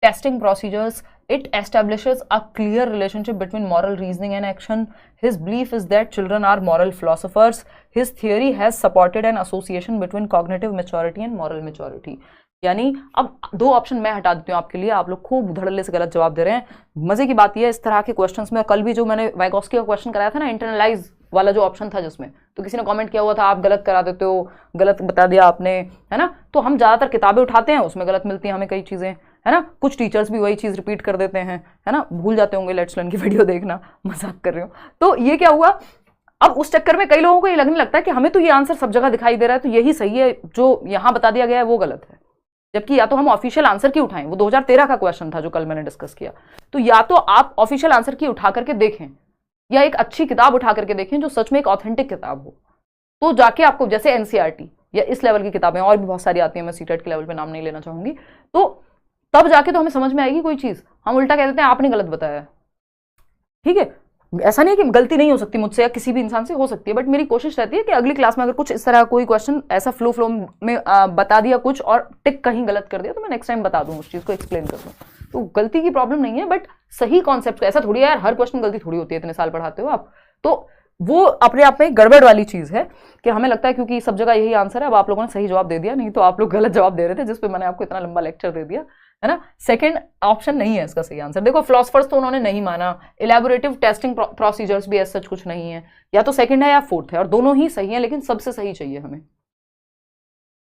testing procedures. It establishes a clear relationship between moral reasoning and action. His belief is that children are moral philosophers. His theory has supported an association between cognitive maturity and moral maturity. यानी अब 2 option मैं हटा देती हूँ आपके लिए, आप लोग खूब धड़ल्ले से गलत जवाब दे रहे हैं। मजे की बात यह है इस तरह के क्वेश्चंस में, कल भी जो मैंने वाइगॉस्की का क्वेश्चन कराया था ना, इंटरनलाइज वाला जो ऑप्शन था जिसमें, तो किसी ने कमेंट किया हुआ था आप गलत करा देते हो, गलत बता दिया आपने, है ना। तो हम ज्यादातर किताबें उठाते हैं, उसमें गलत मिलती हैं हमें कई चीजें, है ना। कुछ टीचर्स भी वही चीज रिपीट कर देते हैं, है ना, भूल जाते होंगे लेट्स लर्न की वीडियो देखना, मजाक कर रही हूँ। तो ये क्या हुआ, अब उस चक्कर में कई लोगों को ये लगने लगता है कि हमें तो ये आंसर सब जगह दिखाई दे रहा है, तो यही सही है, जो यहाँ बता दिया गया है वो गलत है। जबकि या तो हम ऑफिशियल आंसर की उठाएं, वो 2013 का क्वेश्चन था जो कल मैंने डिस्कस किया, तो या तो आप ऑफिशियल आंसर की उठा करके देखें या एक अच्छी किताब उठा करके देखें जो सच में एक ऑथेंटिक किताब हो, तो जाके आपको, जैसे एनसीईआरटी या इस लेवल की किताबें और भी बहुत सारी आती हैं, मैं सीटेट के लेवल पे नाम नहीं लेना चाहूंगी, तो तब जाके तो हमें समझ में आएगी कोई चीज। हम उल्टा कह देते हैं आपने गलत बताया, ठीक है। ऐसा नहीं है कि गलती नहीं हो सकती मुझसे या किसी भी इंसान से, हो सकती है, बट मेरी कोशिश रहती है कि अगली क्लास में अगर कुछ इस तरह कोई क्वेश्चन ऐसा फ्लो में बता दिया कुछ और टिक कहीं गलत कर दिया तो मैं नेक्स्ट टाइम बता दूं, उस चीज को एक्सप्लेन कर दूं। तो गलती की प्रॉब्लम नहीं है, बट सही कॉन्सेप्ट, ऐसा थोड़ी है यार हर क्वेश्चन गलती थोड़ी होती है, इतने साल पढ़ाते हो आप, तो वो अपने आप में गड़बड़ वाली चीज है कि हमें लगता है क्योंकि सब जगह यही आंसर है, अब आप लोगों ने सही जवाब दे दिया, नहीं तो आप लोग गलत जवाब दे रहे थे जिसपे मैंने आपको इतना लंबा लेक्चर दे दिया, है ना। सेकंड ऑप्शन नहीं है इसका सही आंसर। देखो फिलोसफर्स तो उन्होंने नहीं माना, इलेबोरेटिव टेस्टिंग प्रोसीजर्स भी ऐसा कुछ नहीं है, या तो सेकंड है या फोर्थ है, और दोनों ही सही है, लेकिन सबसे सही चाहिए हमें।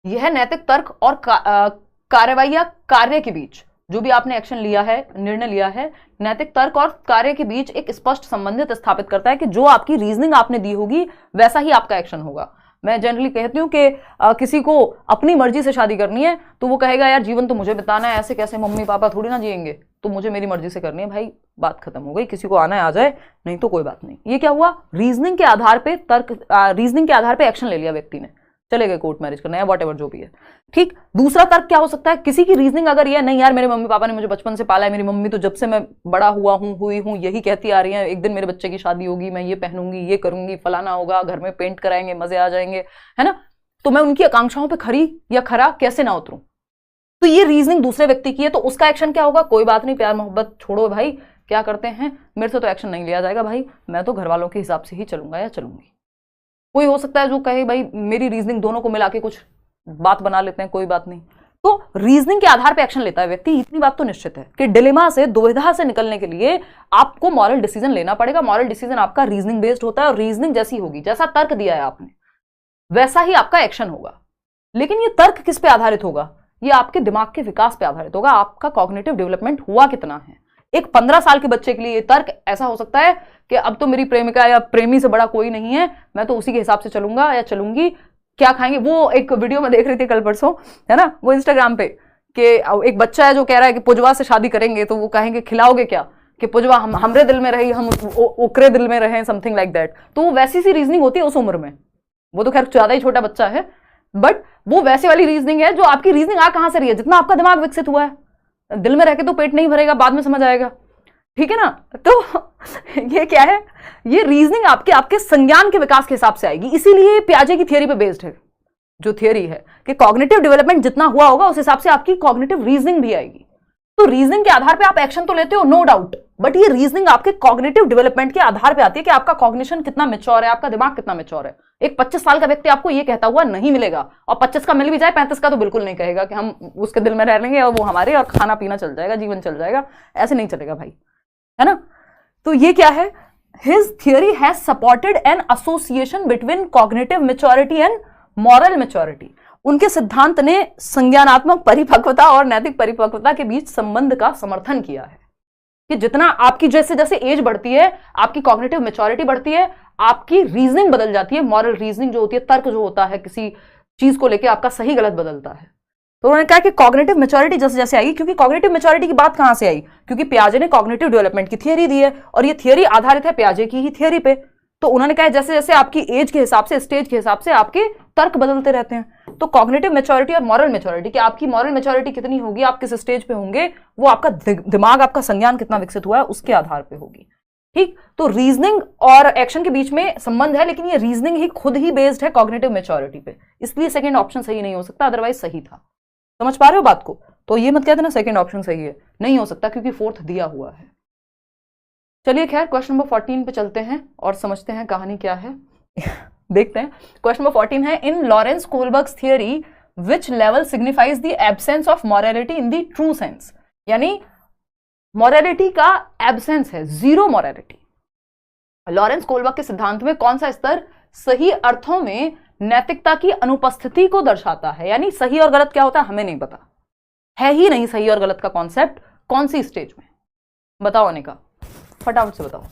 यह नैतिक तर्क और कार्रवाई या कार्य के बीच जो भी आपने एक्शन लिया है, निर्णय लिया है, नैतिक तर्क और कार्य के बीच एक स्पष्ट संबंधित स्थापित करता है कि जो आपकी रीजनिंग आपने दी होगी वैसा ही आपका एक्शन होगा। मैं जनरली कहती हूं कि किसी को अपनी मर्जी से शादी करनी है तो वो कहेगा यार जीवन तो मुझे बिताना है, ऐसे कैसे मम्मी पापा थोड़ी ना जिएंगे, तो मुझे मेरी मर्जी से करनी है। भाई बात खत्म हो गई, किसी को आना है आ जाए, नहीं तो कोई बात नहीं। ये क्या हुआ, रीजनिंग के आधार पे रीजनिंग के आधार पे एक्शन ले लिया व्यक्ति ने, चले गए कोर्ट मैरिज करना या वॉट एवर जो भी है, ठीक। दूसरा तर्क क्या हो सकता है, किसी की रीजनिंग अगर ये नहीं यार मेरे मम्मी पापा ने मुझे बचपन से पाला है, मेरी मम्मी तो जब से मैं बड़ा हुई हूँ यही कहती आ रही है, एक दिन मेरे बच्चे की शादी होगी, मैं ये पहनूंगी, ये करूंगी, फलाना होगा, घर में पेंट कराएंगे, मजे आ जाएंगे, है ना, तो मैं उनकी आकांक्षाओं पर खरी या खरा कैसे ना उतरूं। तो ये रीजनिंग दूसरे व्यक्ति की है, तो उसका एक्शन क्या होगा, कोई बात नहीं, प्यार मोहब्बत छोड़ो भाई, क्या करते हैं, मेरे से तो एक्शन नहीं लिया जाएगा भाई, मैं तो घर वालों के हिसाब से ही चलूंगा या चलूंगी। कोई हो सकता है जो कहे भाई मेरी रीजनिंग, दोनों को मिला के कुछ बात बना लेते हैं, कोई बात नहीं। तो रीजनिंग के आधार पे एक्शन लेता है व्यक्ति। इतनी बात तो निश्चित है कि डिलेमा से, दुविधा से निकलने के लिए आपको मॉरल डिसीजन लेना पड़ेगा। मॉरल डिसीजन आपका रीजनिंग बेस्ड होता है, और रीजनिंग जैसी होगी, जैसा तर्क दिया है आपने वैसा ही आपका एक्शन होगा। लेकिन ये तर्क किस पे आधारित होगा, ये आपके दिमाग के विकास पे आधारित होगा, आपका कॉग्निटिव डेवलपमेंट हुआ कितना है। एक 15 साल के बच्चे के लिए ये तर्क ऐसा हो सकता है कि अब तो मेरी प्रेमिका या प्रेमी से बड़ा कोई नहीं है, मैं तो उसी के हिसाब से चलूंगा या चलूंगी, क्या खाएंगे। वो एक वीडियो में देख रही थी कल परसों, है ना, वो इंस्टाग्राम पे, कि एक बच्चा है जो कह रहा है कि पुजवा से शादी करेंगे, तो वो कहेंगे खिलाओगे क्या, कि पुजवा हमरे दिल में रही, हम ओकरे दिल में रहे, समथिंग लाइक दैट। तो वो वैसी सी रीजनिंग होती है उस उम्र में, वो तो खैर ज्यादा ही छोटा बच्चा है, बट वो वैसे वाली रीजनिंग है जो आपकी रीजनिंग आ कहां से रही है, जितना आपका दिमाग विकसित हुआ है। दिल में रह के तो पेट नहीं भरेगा, बाद में समझ आएगा, ठीक है ना। तो ये क्या है, ये रीजनिंग आपके संज्ञान के विकास के हिसाब से आएगी। इसीलिए पियाजे की थियरी पे बेस्ड है, जो थियरी है कि कॉग्निटिव डेवलपमेंट जितना हुआ होगा उस हिसाब से आपकी कॉग्निटिव रीजनिंग भी आएगी। तो रीजनिंग के आधार पे आप एक्शन तो लेते हो, नो डाउट, बट ये रीजनिंग आपके कॉग्निटिव डेवलपमेंट के आधार पे आती है कि आपका कॉग्निशन कितना मैच्योर है, आपका दिमाग कितना मैच्योर है। एक 25 साल का व्यक्ति आपको ये कहता हुआ नहीं मिलेगा, और 25 का मिल भी जाए 35 का तो बिल्कुल नहीं कहेगा कि हम उसके दिल में रह लेंगे और वो हमारे, और खाना पीना चल जाएगा, जीवन चल जाएगा, ऐसे नहीं चलेगा भाई, है ना। तो ये क्या है, his theory has supported an association between cognitive maturity and moral maturity. उनके सिद्धांत ने संज्ञानात्मक परिपक्वता और नैतिक परिपक्वता के बीच संबंध का समर्थन किया है कि जितना आपकी जैसे जैसे एज बढ़ती है, आपकी कॉग्निटिव मैच्योरिटी बढ़ती है, आपकी रीजनिंग बदल जाती है। मॉरल रीजनिंग जो होती है, तर्क जो होता है किसी चीज को लेकर आपका सही गलत बदलता है। तो उन्होंने कहा कि कॉग्निटिव मैच्योरिटी जैसे जैसे आएगी, क्योंकि कॉग्निटिव मैच्योरिटी की बात कहां से आई, क्योंकि पियाजे ने कॉग्निटिव डेवलपमेंट की थियरी दी है, और ये थियरी आधारित है पियाजे की ही थियरी पे। तो उन्होंने कहा जैसे जैसे आपकी एज के हिसाब से, स्टेज के हिसाब से आपके तर्क बदलते रहते हैं। तो कॉग्निटिव मैच्योरिटी और मॉरल मैच्योरिटी, कि आपकी मॉरल मैच्योरिटी कितनी होगी, आप किस स्टेज पे होंगे, वो आपका दिमाग, आपका संज्ञान कितना विकसित हुआ है उसके आधार पे होगी, ठीक। तो रीजनिंग और एक्शन के बीच में संबंध है, लेकिन ये रीजनिंग ही खुद ही बेस्ड है कॉग्निटिव मैच्योरिटी पे, इसलिए सेकंड ऑप्शन सही नहीं हो सकता, अदरवाइज सही था। समझ पा रहे हो बात को। तो ये मत कहते ना सेकंड ऑप्शन सही है, नहीं हो सकता, क्योंकि फोर्थ दिया हुआ है। चलिए खैर क्वेश्चन नंबर 14 पे चलते हैं और समझते हैं कहानी क्या है। देखते हैं। क्वेश्चन नंबर 14 है, in Lawrence Kohlberg's theory which level signifies the absence of morality in the true sense. यानी मॉरलिटी का एब्सेंस है, जीरो मॉरलिटी। लॉरेंस कोलबर्ग के सिद्धांत में कौन सा स्तर सही अर्थों में नैतिकता की अनुपस्थिति को दर्शाता है। यानी सही और गलत क्या होता है हमें नहीं पता, है ही नहीं सही और गलत का कॉन्सेप्ट, कौन सी स्टेज में, बताओ अनिका, फटाफट से बताओ।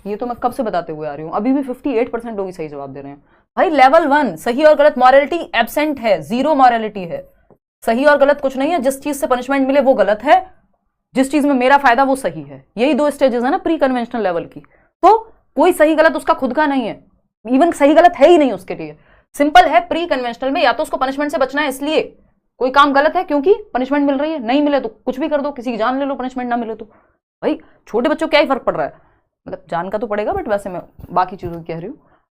ये तो मैं कब से बताते हुए आ रही हूं, अभी भी 58% लोग सही जवाब दे रहे हैं। भाई लेवल 1 सही और गलत मॉरलिटी एब्सेंट है, जीरो मॉरलिटी है। सही और गलत कुछ नहीं है, जिस चीज से पनिशमेंट मिले वो गलत है, जिस चीज में मेरा फायदा वो सही है। यही दो स्टेजेस है ना प्री कन्वेंशनल लेवल की। तो कोई सही गलत उसका खुद का नहीं है, इवन सही गलत है ही नहीं उसके लिए। सिंपल है, प्री कन्वेंशनल में या तो उसको पनिशमेंट से बचना है, इसलिए कोई काम गलत है क्योंकि पनिशमेंट मिल रही है, नहीं मिले तो कुछ भी कर दो, किसी की जान ले लो, पनिशमेंट ना मिले तो। भाई छोटे बच्चों क्या ही फर्क पड़ रहा है, मतलब जान का तो पड़ेगा, बट वैसे मैं बाकी चीजों की कह रही हूं।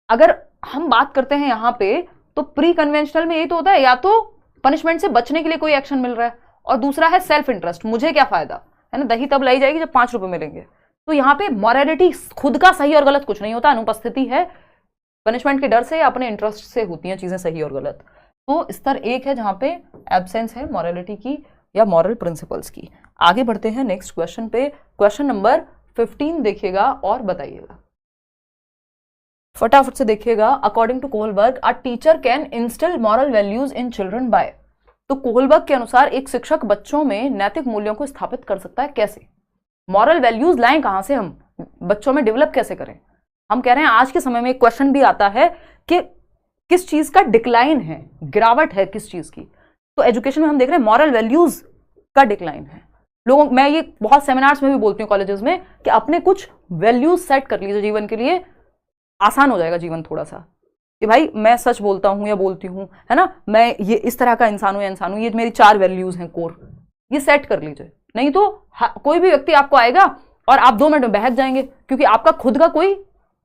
अगर हम बात करते हैं यहाँ पे, तो प्री कन्वेंशनल में यही तो होता है, या तो पनिशमेंट से बचने के लिए कोई एक्शन मिल रहा है, और दूसरा है सेल्फ इंटरेस्ट, मुझे क्या फायदा है ना, दही तब लाई जाएगी जब 5 रुपए मिलेंगे। तो यहाँ पे मॉरलिटी, खुद का सही और गलत कुछ नहीं होता, अनुपस्थिति है पनिशमेंट के डर से या अपने इंटरेस्ट से होती हैं चीजें सही और गलत। तो स्तर 1 है जहां पे एब्सेंस है मॉरलिटी की या मॉरल प्रिंसिपल्स की। आगे बढ़ते हैं नेक्स्ट क्वेश्चन पे। क्वेश्चन नंबर 15 देखिएगा और बताइएगा, फटाफट से देखिएगा। According to Kohlberg, a teacher can instil moral values in children by. तो कोहलबर्ग के अनुसार एक शिक्षक बच्चों में नैतिक मूल्यों को स्थापित कर सकता है कैसे? मॉरल वैल्यूज लाएं कहां से, हम बच्चों में डेवलप कैसे करें? हम कह रहे हैं आज के समय में एक क्वेश्चन भी आता है कि किस चीज का डिक्लाइन है, गिरावट है किस चीज की। तो एजुकेशन में हम देख रहे हैं मॉरल वैल्यूज का डिक्लाइन है। लोगों, मैं ये बहुत सेमिनार्स में भी बोलती हूँ कॉलेजेस में, कि अपने कुछ वैल्यूज सेट कर लीजिए जीवन के लिए, आसान हो जाएगा जीवन थोड़ा सा। कि भाई मैं सच बोलता हूं या बोलती हूं, है ना, मैं ये इस तरह का इंसान हूं या इंसान हूं, ये मेरी 4 वैल्यूज हैं कोर, ये सेट कर लीजिए। नहीं तो कोई भी व्यक्ति आपको आएगा और आप 2 मिनट में बहक जाएंगे, क्योंकि आपका खुद का कोई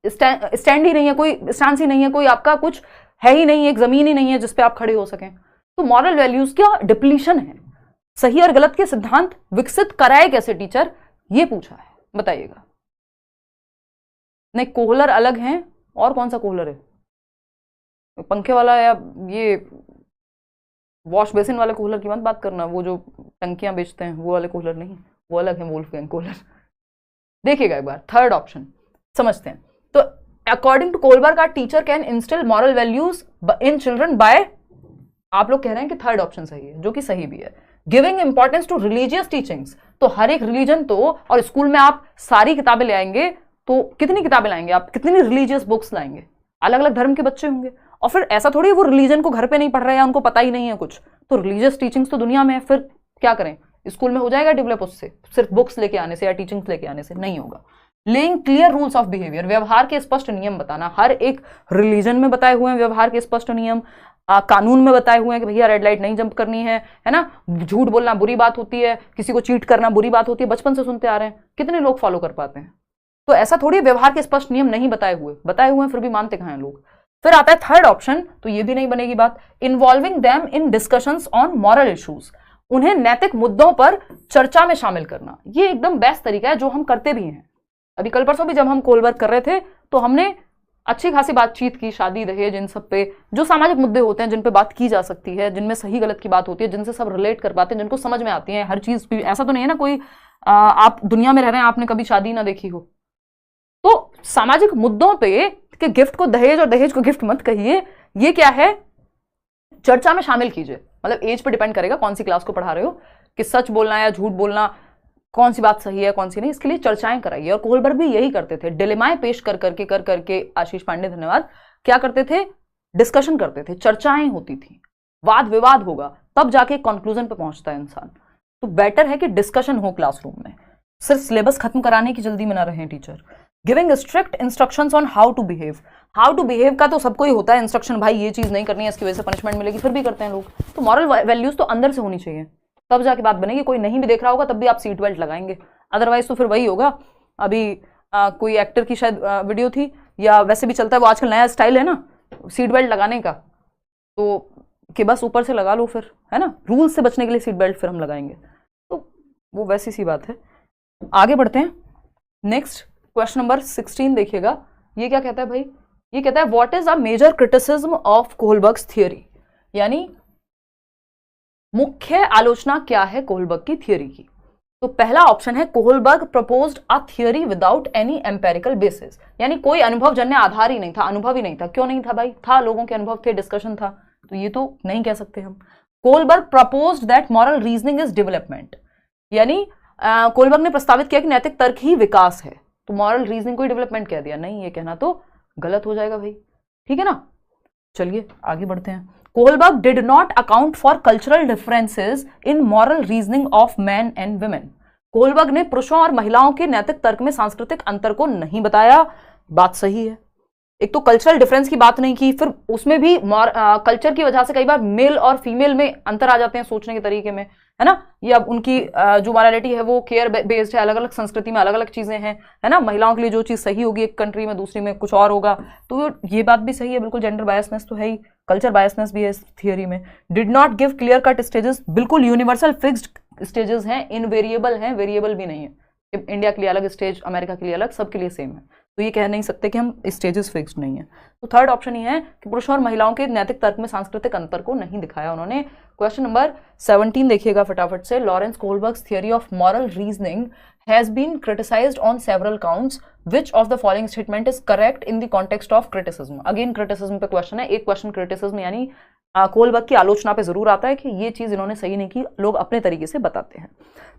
स्टैंड ही नहीं है, कोई स्टांस ही नहीं है, कोई आपका कुछ है ही नहीं, एक जमीन ही नहीं है जिसपे आप खड़े हो सकें। तो मॉरल वैल्यूज का डिप्लीशन है। सही और गलत के सिद्धांत विकसित कराए कैसे टीचर, ये पूछा है, बताइएगा। नहीं, कोहलर अलग हैं, और कौन सा कोहलर है? पंखे वाला या ये वॉश बेसिन वाले कोहलर की मत बात करना, वो जो टंकियां बेचते हैं वो वाले कोहलर नहीं, वो अलग है, वोल्फगैंग कोहलर। देखिएगा एक बार, थर्ड ऑप्शन समझते हैं। तो अकॉर्डिंग टू कोहलबर्ग, का teacher can instil moral values in children by, आप लोग कह रहे हैं कि थर्ड ऑप्शन सही है, जो कि सही भी है। Giving importance to religious teachings, तो हर एक रिलीजन तो, और स्कूल में आप सारी किताबें ले आएंगे तो कितनी किताबें लाएंगे आप, कितनी रिलीजियस बुक्स लाएंगे, अलग अलग धर्म के बच्चे होंगे। और फिर ऐसा थोड़ी वो रिलीजन को घर पे नहीं पढ़ रहे हैं, उनको पता ही नहीं है कुछ, तो रिलीजियस टीचिंग्स तो दुनिया में है, फिर क्या करें, स्कूल में हो जाएगा डेवलप उससे, सिर्फ बुक्स लेके आने से या टीचिंग्स लेके आने से नहीं होगा। Laying clear rules of behaviour, व्यवहार के स्पष्ट नियम बताना, हर एक रिलीजन में बताए हुए हैं व्यवहार के स्पष्ट नियम, कानून में बताए हुए हैं कि भैया रेड लाइट नहीं जंप करनी है ना, झूठ बोलना बुरी बात होती है, किसी को चीट करना बुरी बात होती है, बचपन से सुनते आ रहे हैं, कितने लोग फॉलो कर पाते हैं? तो ऐसा थोड़ी व्यवहार के स्पष्ट नियम नहीं बताए हुए हैं, फिर भी मानते कहां हैं लोग। फिर आता है थर्ड ऑप्शन, तो ये भी नहीं बनेगी बात, involving them in discussions on moral issues, उन्हें नैतिक मुद्दों पर चर्चा में शामिल करना। ये एकदम बेस्ट तरीका है जो हम करते भी हैं। अभी कल परसों भी जब हम कोहलबर्ग कर रहे थे तो हमने अच्छी खासी बातचीत की, शादी दहेज इन सब पे, जो सामाजिक मुद्दे होते हैं जिन पे बात की जा सकती है, जिनमें सही गलत की बात होती है, जिनसे सब रिलेट कर पाते हैं, जिनको समझ में आती है हर चीज। ऐसा तो नहीं है ना कोई आप दुनिया में रह रहे हैं आपने कभी शादी ना देखी हो। तो सामाजिक मुद्दों पे कि गिफ्ट को दहेज और दहेज को गिफ्ट मत कहिए, ये क्या है, चर्चा में शामिल कीजिए। मतलब एज पे डिपेंड करेगा कौन सी क्लास को पढ़ा रहे हो, कि सच बोलना या झूठ बोलना, कौन सी बात सही है कौन सी नहीं, इसके लिए चर्चाएं कराइए। और कोहलबर्ग भी यही करते थे, डिलेमाएं पेश कर करके आशीष पांडे धन्यवाद, क्या करते थे, डिस्कशन करते थे, चर्चाएं होती थी, वाद विवाद होगा तब जाके कंक्लूजन पे पहुंचता है इंसान। तो बेटर है कि डिस्कशन हो क्लासरूम में, सिर्फ सिलेबस खत्म कराने की जल्दी में ना रहे teacher. Giving strict instructions on how to behave, how to behave का तो सबको ही होता है इंस्ट्रक्शन, भाई ये चीज नहीं करनी है इसकी वजह से पनिशमेंट मिलेगी, फिर भी करते हैं लोग। तो मॉरल वैल्यूज तो अंदर से होनी चाहिए, तब जाके बात बनेगी। कोई नहीं भी देख रहा होगा तब भी आप सीट बेल्ट लगाएंगे, अदरवाइज तो फिर वही होगा। अभी कोई एक्टर की शायद वीडियो थी, या वैसे भी चलता है वो आजकल नया स्टाइल है ना सीट बेल्ट लगाने का, तो कि बस ऊपर से लगा लो फिर, है ना, रूल से बचने के लिए सीट बेल्ट फिर हम लगाएंगे, तो वो वैसी सी बात है। आगे बढ़ते हैं, नेक्स्ट क्वेश्चन नंबर 16 देखिएगा। ये क्या कहता है भाई, ये कहता है what is a major criticism of Kohlberg's theory, यानी मुख्य आलोचना क्या है कोहलबर्ग की थियरी की। तो पहला ऑप्शन है, Kohlberg proposed a theory without any empirical basis, यानी कोई अनुभवजन्य आधार ही नहीं था, अनुभव ही नहीं था। क्यों नहीं था भाई, था, लोगों के अनुभव थे, डिस्कशन था, तो ये तो नहीं कह सकते हम। Kohlberg proposed that moral reasoning is development, यानी कोहलबर्ग ने प्रस्तावित किया कि नैतिक तर्क ही विकास है, तो मॉरल रीजनिंग को ही डेवलपमेंट कह दिया, नहीं, ये कहना तो गलत हो जाएगा भाई, ठीक है ना। चलिए आगे बढ़ते हैं। Kohlberg did not account for cultural differences in moral reasoning of man and women. Kohlberg ने पुरुषों और महिलाओं के नैतिक तर्क में सांस्कृतिक अंतर को नहीं बताया। बात सही है। एक तो कल्चरल डिफरेंस की बात नहीं की, फिर उसमें भी कल्चर की वजह से कई बार मेल और फीमेल में अंतर आ जाते हैं सोचने के तरीके में, है ना। ये अब उनकी जो मॉरलिटी है वो केयर बेस्ड है, अलग अलग संस्कृति में अलग अलग चीजें हैं, है ना। महिलाओं के लिए जो चीज सही होगी एक कंट्री में, दूसरी में कुछ और होगा। तो ये बात भी सही है, बिल्कुल जेंडर बायसनेस तो है ही, कल्चर बायसनेस भी है इस थियोरी में। Did not give clear cut stages, बिल्कुल यूनिवर्सल फिक्स्ड स्टेजेस हैं, इनवेरिएबल हैं, वेरिएबल भी नहीं है। इंडिया के लिए अलग स्टेज, अमेरिका के लिए अलग, सबके लिए सेम है। तो ये कह नहीं सकते कि हम स्टेजेस फिक्स्ड नहीं है। तो थर्ड ऑप्शन ये है कि पुरुषों और महिलाओं के नैतिक तर्क में सांस्कृतिक अंतर को नहीं दिखाया उन्होंने। क्वेश्चन नंबर 17 देखिएगा फटाफट से। Lawrence Kohlberg's theory of moral reasoning has been criticised on several counts, which of the following statement is correct in the context of criticism. Again criticism पे क्वेश्चन है। एक क्वेश्चन क्रिटिसिज्म यानी Kohlberg की आलोचना पे जरूर आता है कि ये चीज इन्होंने सही नहीं की, लोग अपने तरीके से बताते हैं।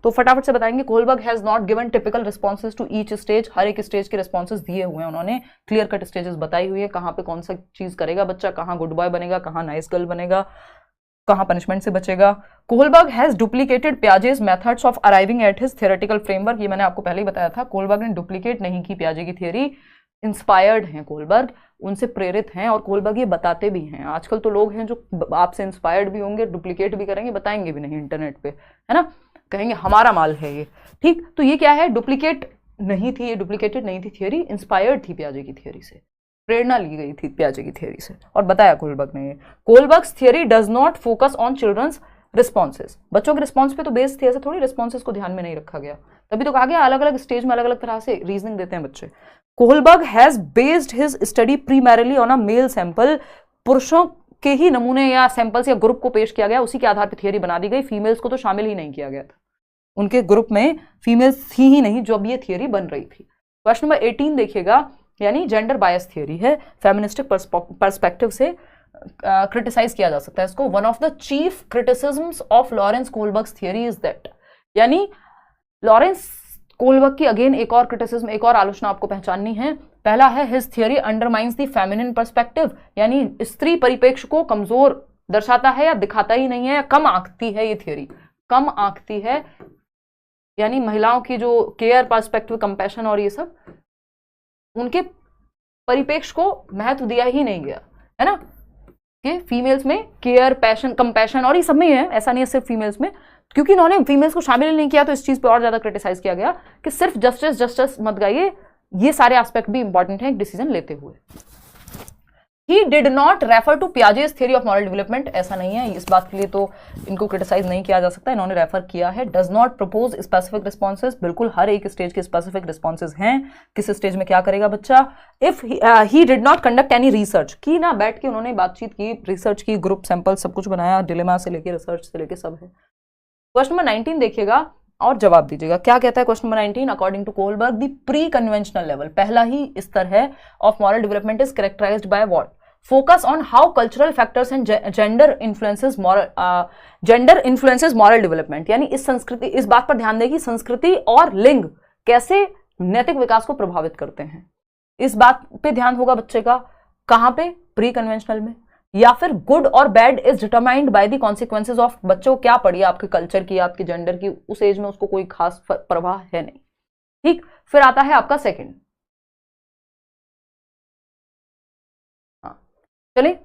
तो फटाफट से बताएंगे। Kohlberg has not given typical responses to each stage, हर एक स्टेज के रिस्पॉन्सेज दिए हुए हैं उन्होंने, क्लियर कट स्टेजेस बताई हुई है, कहाँ पे कौन सा चीज करेगा बच्चा, कहाँ गुड बॉय बनेगा, कहाँ नाइस गर्ल बनेगा, कहाँ पनिशमेंट से बचेगा। Kohlberg has duplicated Piaget's methods of arriving at his theoretical framework, ये मैंने आपको पहले ही बताया था। कोहलबर्ग ने डुप्लीकेट नहीं की पियाजे की थियोरी, इंस्पायर्ड हैं कोहलबर्ग, उनसे प्रेरित हैं, और कोहलबर्ग ये बताते भी हैं। आजकल तो लोग हैं जो आपसे इंस्पायर्ड भी होंगे, डुप्लीकेट भी करेंगे, बताएंगे भी नहीं इंटरनेट पे, है ना, कहेंगे हमारा माल है ये, ठीक। तो ये क्या है, डुप्लीकेट नहीं थी, ये डुप्लीकेटेड नहीं थी थियोरी, इंस्पायर्ड थी पियाजे की थियोरी से, प्रेरणा ली गई थी पियाजे की थियोरी से, और बताया कोहलबर्ग ने ये। Kohlberg's theory does not focus on children's responses, बच्चों के रिस्पॉन्स पे तो बेस्ड थी, ऐसे थोड़ी रिस्पॉन्सेज को ध्यान में नहीं रखा गया। तभी तो कहा गया अलग अलग स्टेज में अलग अलग तरह से रीजनिंग देते हैं बच्चे। Kohlberg has based his study primarily on a male sample, पुरुषों के ही नमूने या सैंपल्स या ग्रुप को पेश किया गया, उसी के आधार पर थियोरी बना दी गई, फीमेल्स को तो शामिल ही नहीं किया गया था, उनके ग्रुप में फीमेल्स थी ही नहीं जो अब ये थियोरी बन रही थी। क्वेश्चन नंबर 18 देखिएगा, यानी जेंडर बायस थियोरी है, फेमिनिस्टिक पर्सपेक्टिव से क्रिटिसाइज किया जा सकता है इसको। One of the chief criticisms of Lawrence Kohlberg's theory is that, यानी लॉरेंस कोहलबर्ग की अगेन एक और क्रिटिसिज्म, एक और आलोचना आपको पहचाननी है। पहला है his theory undermines the feminine perspective, यानी स्त्री परिप्रेक्ष्य को कमजोर दर्शाता है या दिखाता ही नहीं है, या कम आंकती है, ये थियोरी कम आंकती है, यानी महिलाओं की जो केयर पर्सपेक्टिव, कंपैशन और ये सब, उनके परिप्रेक्ष्य को महत्व दिया ही नहीं गया, है ना, कि फीमेल्स में केयर, पैशन, कंपैशन और ये सब में है, ऐसा नहीं है सिर्फ फीमेल्स में। क्योंकि इन्होंने फीमेल्स को शामिल नहीं किया तो इस चीज पे और ज्यादा क्रिटिसाइज किया गया कि सिर्फ जस्टिस जस्टिस मत गाइए, ये सारे एस्पेक्ट भी इंपॉर्टेंट है एक डिसीजन लेते हुए। He did not refer to Piaget's theory of moral development, ऐसा नहीं है, इस बात के लिए तो इनको क्रिटिसाइज नहीं किया जा सकता, इन्होंने रेफर किया है। Does not propose specific responses, बिल्कुल हर एक स्टेज के स्पेसिफिक रिस्पॉन्सेज हैं, किस स्टेज में क्या करेगा बच्चा। If he did not conduct any research, की ना बैठ के उन्होंने बातचीत की, रिसर्च की, ग्रुप सैंपल सब कुछ बनाया, डिलेमा से लेके रिसर्च से लेके सब है। क्वेश्चन नंबर 19 देखिएगा और जवाब दीजिएगा, क्या कहता है question number 19। According to Kohlberg the pre conventional level, पहला ही स्तर है of moral development is characterised by what, focus on how cultural factors and gender influences moral development, यानी इस संस्कृति, इस बात पर ध्यान दें कि संस्कृति और लिंग कैसे नैतिक विकास को प्रभावित करते हैं, इस बात पे ध्यान होगा बच्चे का। कहां पे, प्री कन्वेंशनल में। या फिर गुड और bad is determined by the consequences of, बच्चों को क्या पड़ी आपके कल्चर की, आपके जेंडर की, उस एज में उसको कोई खास प्रवाह है नहीं, ठीक। फिर आता है आपका सेकंड, चलिए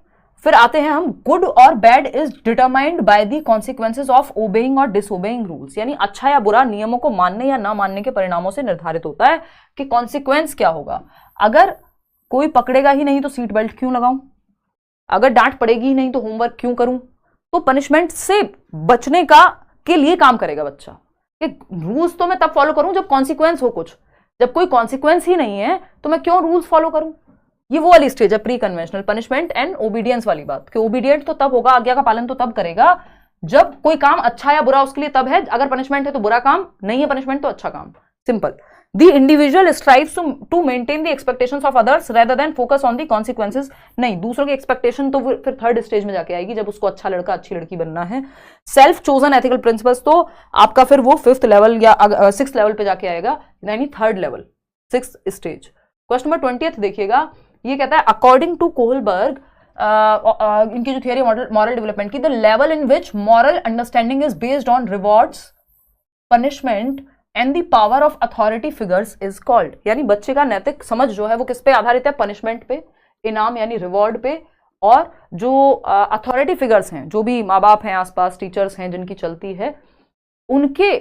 फिर आते हैं हम, गुड और bad is determined by the consequences of obeying और डिसओबेइंग रूल्स, यानी अच्छा या बुरा नियमों को मानने या ना मानने के परिणामों से निर्धारित होता है कि कॉन्सिक्वेंस क्या होगा। अगर कोई पकड़ेगा ही नहीं तो सीट बेल्ट क्यों लगाऊं, अगर डांट पड़ेगी ही नहीं तो होमवर्क क्यों करूं, तो पनिशमेंट से बचने का के लिए काम करेगा बच्चा, कि रूल्स तो मैं तब फॉलो करूं जब कॉन्सिक्वेंस हो कुछ, जब कोई कॉन्सिक्वेंस ही नहीं है तो मैं क्यों रूल्स फॉलो करूं। ये वो वाली स्टेज है pre conventional, punishment and obedience वाली बात, कि ओबीडियंट तो तब होगा, आज्ञा का पालन तो तब करेगा जब कोई काम अच्छा या बुरा उसके लिए तब है, अगर पनिशमेंट है तो बुरा काम, नहीं है पनिशमेंट तो अच्छा काम, simple. The individual strives to maintain the expectations of others rather than focus on the consequences, नहीं, दूसरों की एक्सपेक्टेशन तो फिर थर्ड स्टेज में जाके आएगी जब उसको अच्छा लड़का अच्छी लड़की बनना है। सेल्फ चोजन एथिकल प्रिंसिपल्स तो आपका फिर वो 5th लेवल या 6th लेवल पे जाके आएगा, यानी third level, 6th stage. Question number 20 देखिएगा, ये कहता है अकॉर्डिंग टू कोहलबर्ग इनकी जो थियरी मॉरल डेवलपमेंट की, the level in which moral understanding is based on rewards, punishment and the power of authority figures is called. यानी बच्चे का नैतिक समझ जो है वो किस पे आधारित है? पनिशमेंट पे, इनाम यानी रिवॉर्ड पे, और जो अथॉरिटी फिगर्स हैं, जो भी माँ बाप हैं, आसपास टीचर्स हैं जिनकी चलती है, उनके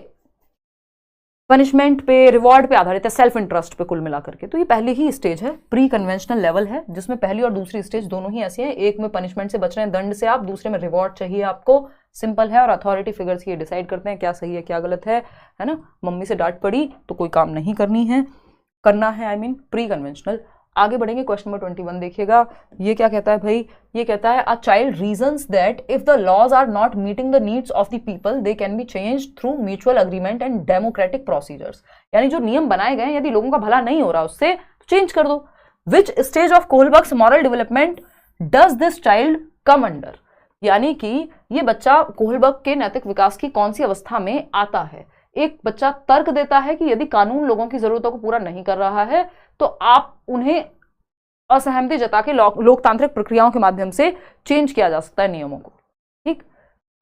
पनिशमेंट पे, रिवॉर्ड पे आधारित है, सेल्फ इंटरेस्ट पे कुल मिलाकर के। तो ये पहली ही स्टेज है, प्री कन्वेंशनल लेवल है, जिसमें पहली और दूसरी स्टेज दोनों ही ऐसी हैं। एक में पनिशमेंट से बच रहे हैं, दंड से आप, दूसरे में रिवॉर्ड चाहिए आपको, सिंपल है। और अथॉरिटी फिगर्स ये डिसाइड करते हैं क्या सही है क्या गलत है ना। मम्मी से डांट पड़ी तो कोई काम नहीं करना है, आई मीन प्री कन्वेंशनल। आगे बढ़ेंगे, क्वेश्चन नंबर 21 देखिएगा। ये क्या कहता है भाई? ये कहता है a child reasons that if the laws are not meeting the needs of the people they can be changed through mutual agreement and democratic procedures. यानी जो नियम बनाए गए हैं, यदि लोगों का भला नहीं हो रहा उससे, तो चेंज कर दो। Which stage of Kohlberg's moral development does this child come under? यानी कि ये बच्चा कोहलबर्ग के नैतिक विकास की कौन सी अवस्था में आता है? एक बच्चा तर्क देता है कि यदि कानून लोगों की जरूरतों को पूरा नहीं कर रहा है तो आप उन्हें असहमति जता के लोकतांत्रिक प्रक्रियाओं के माध्यम से चेंज किया जा सकता है नियमों को। ठीक,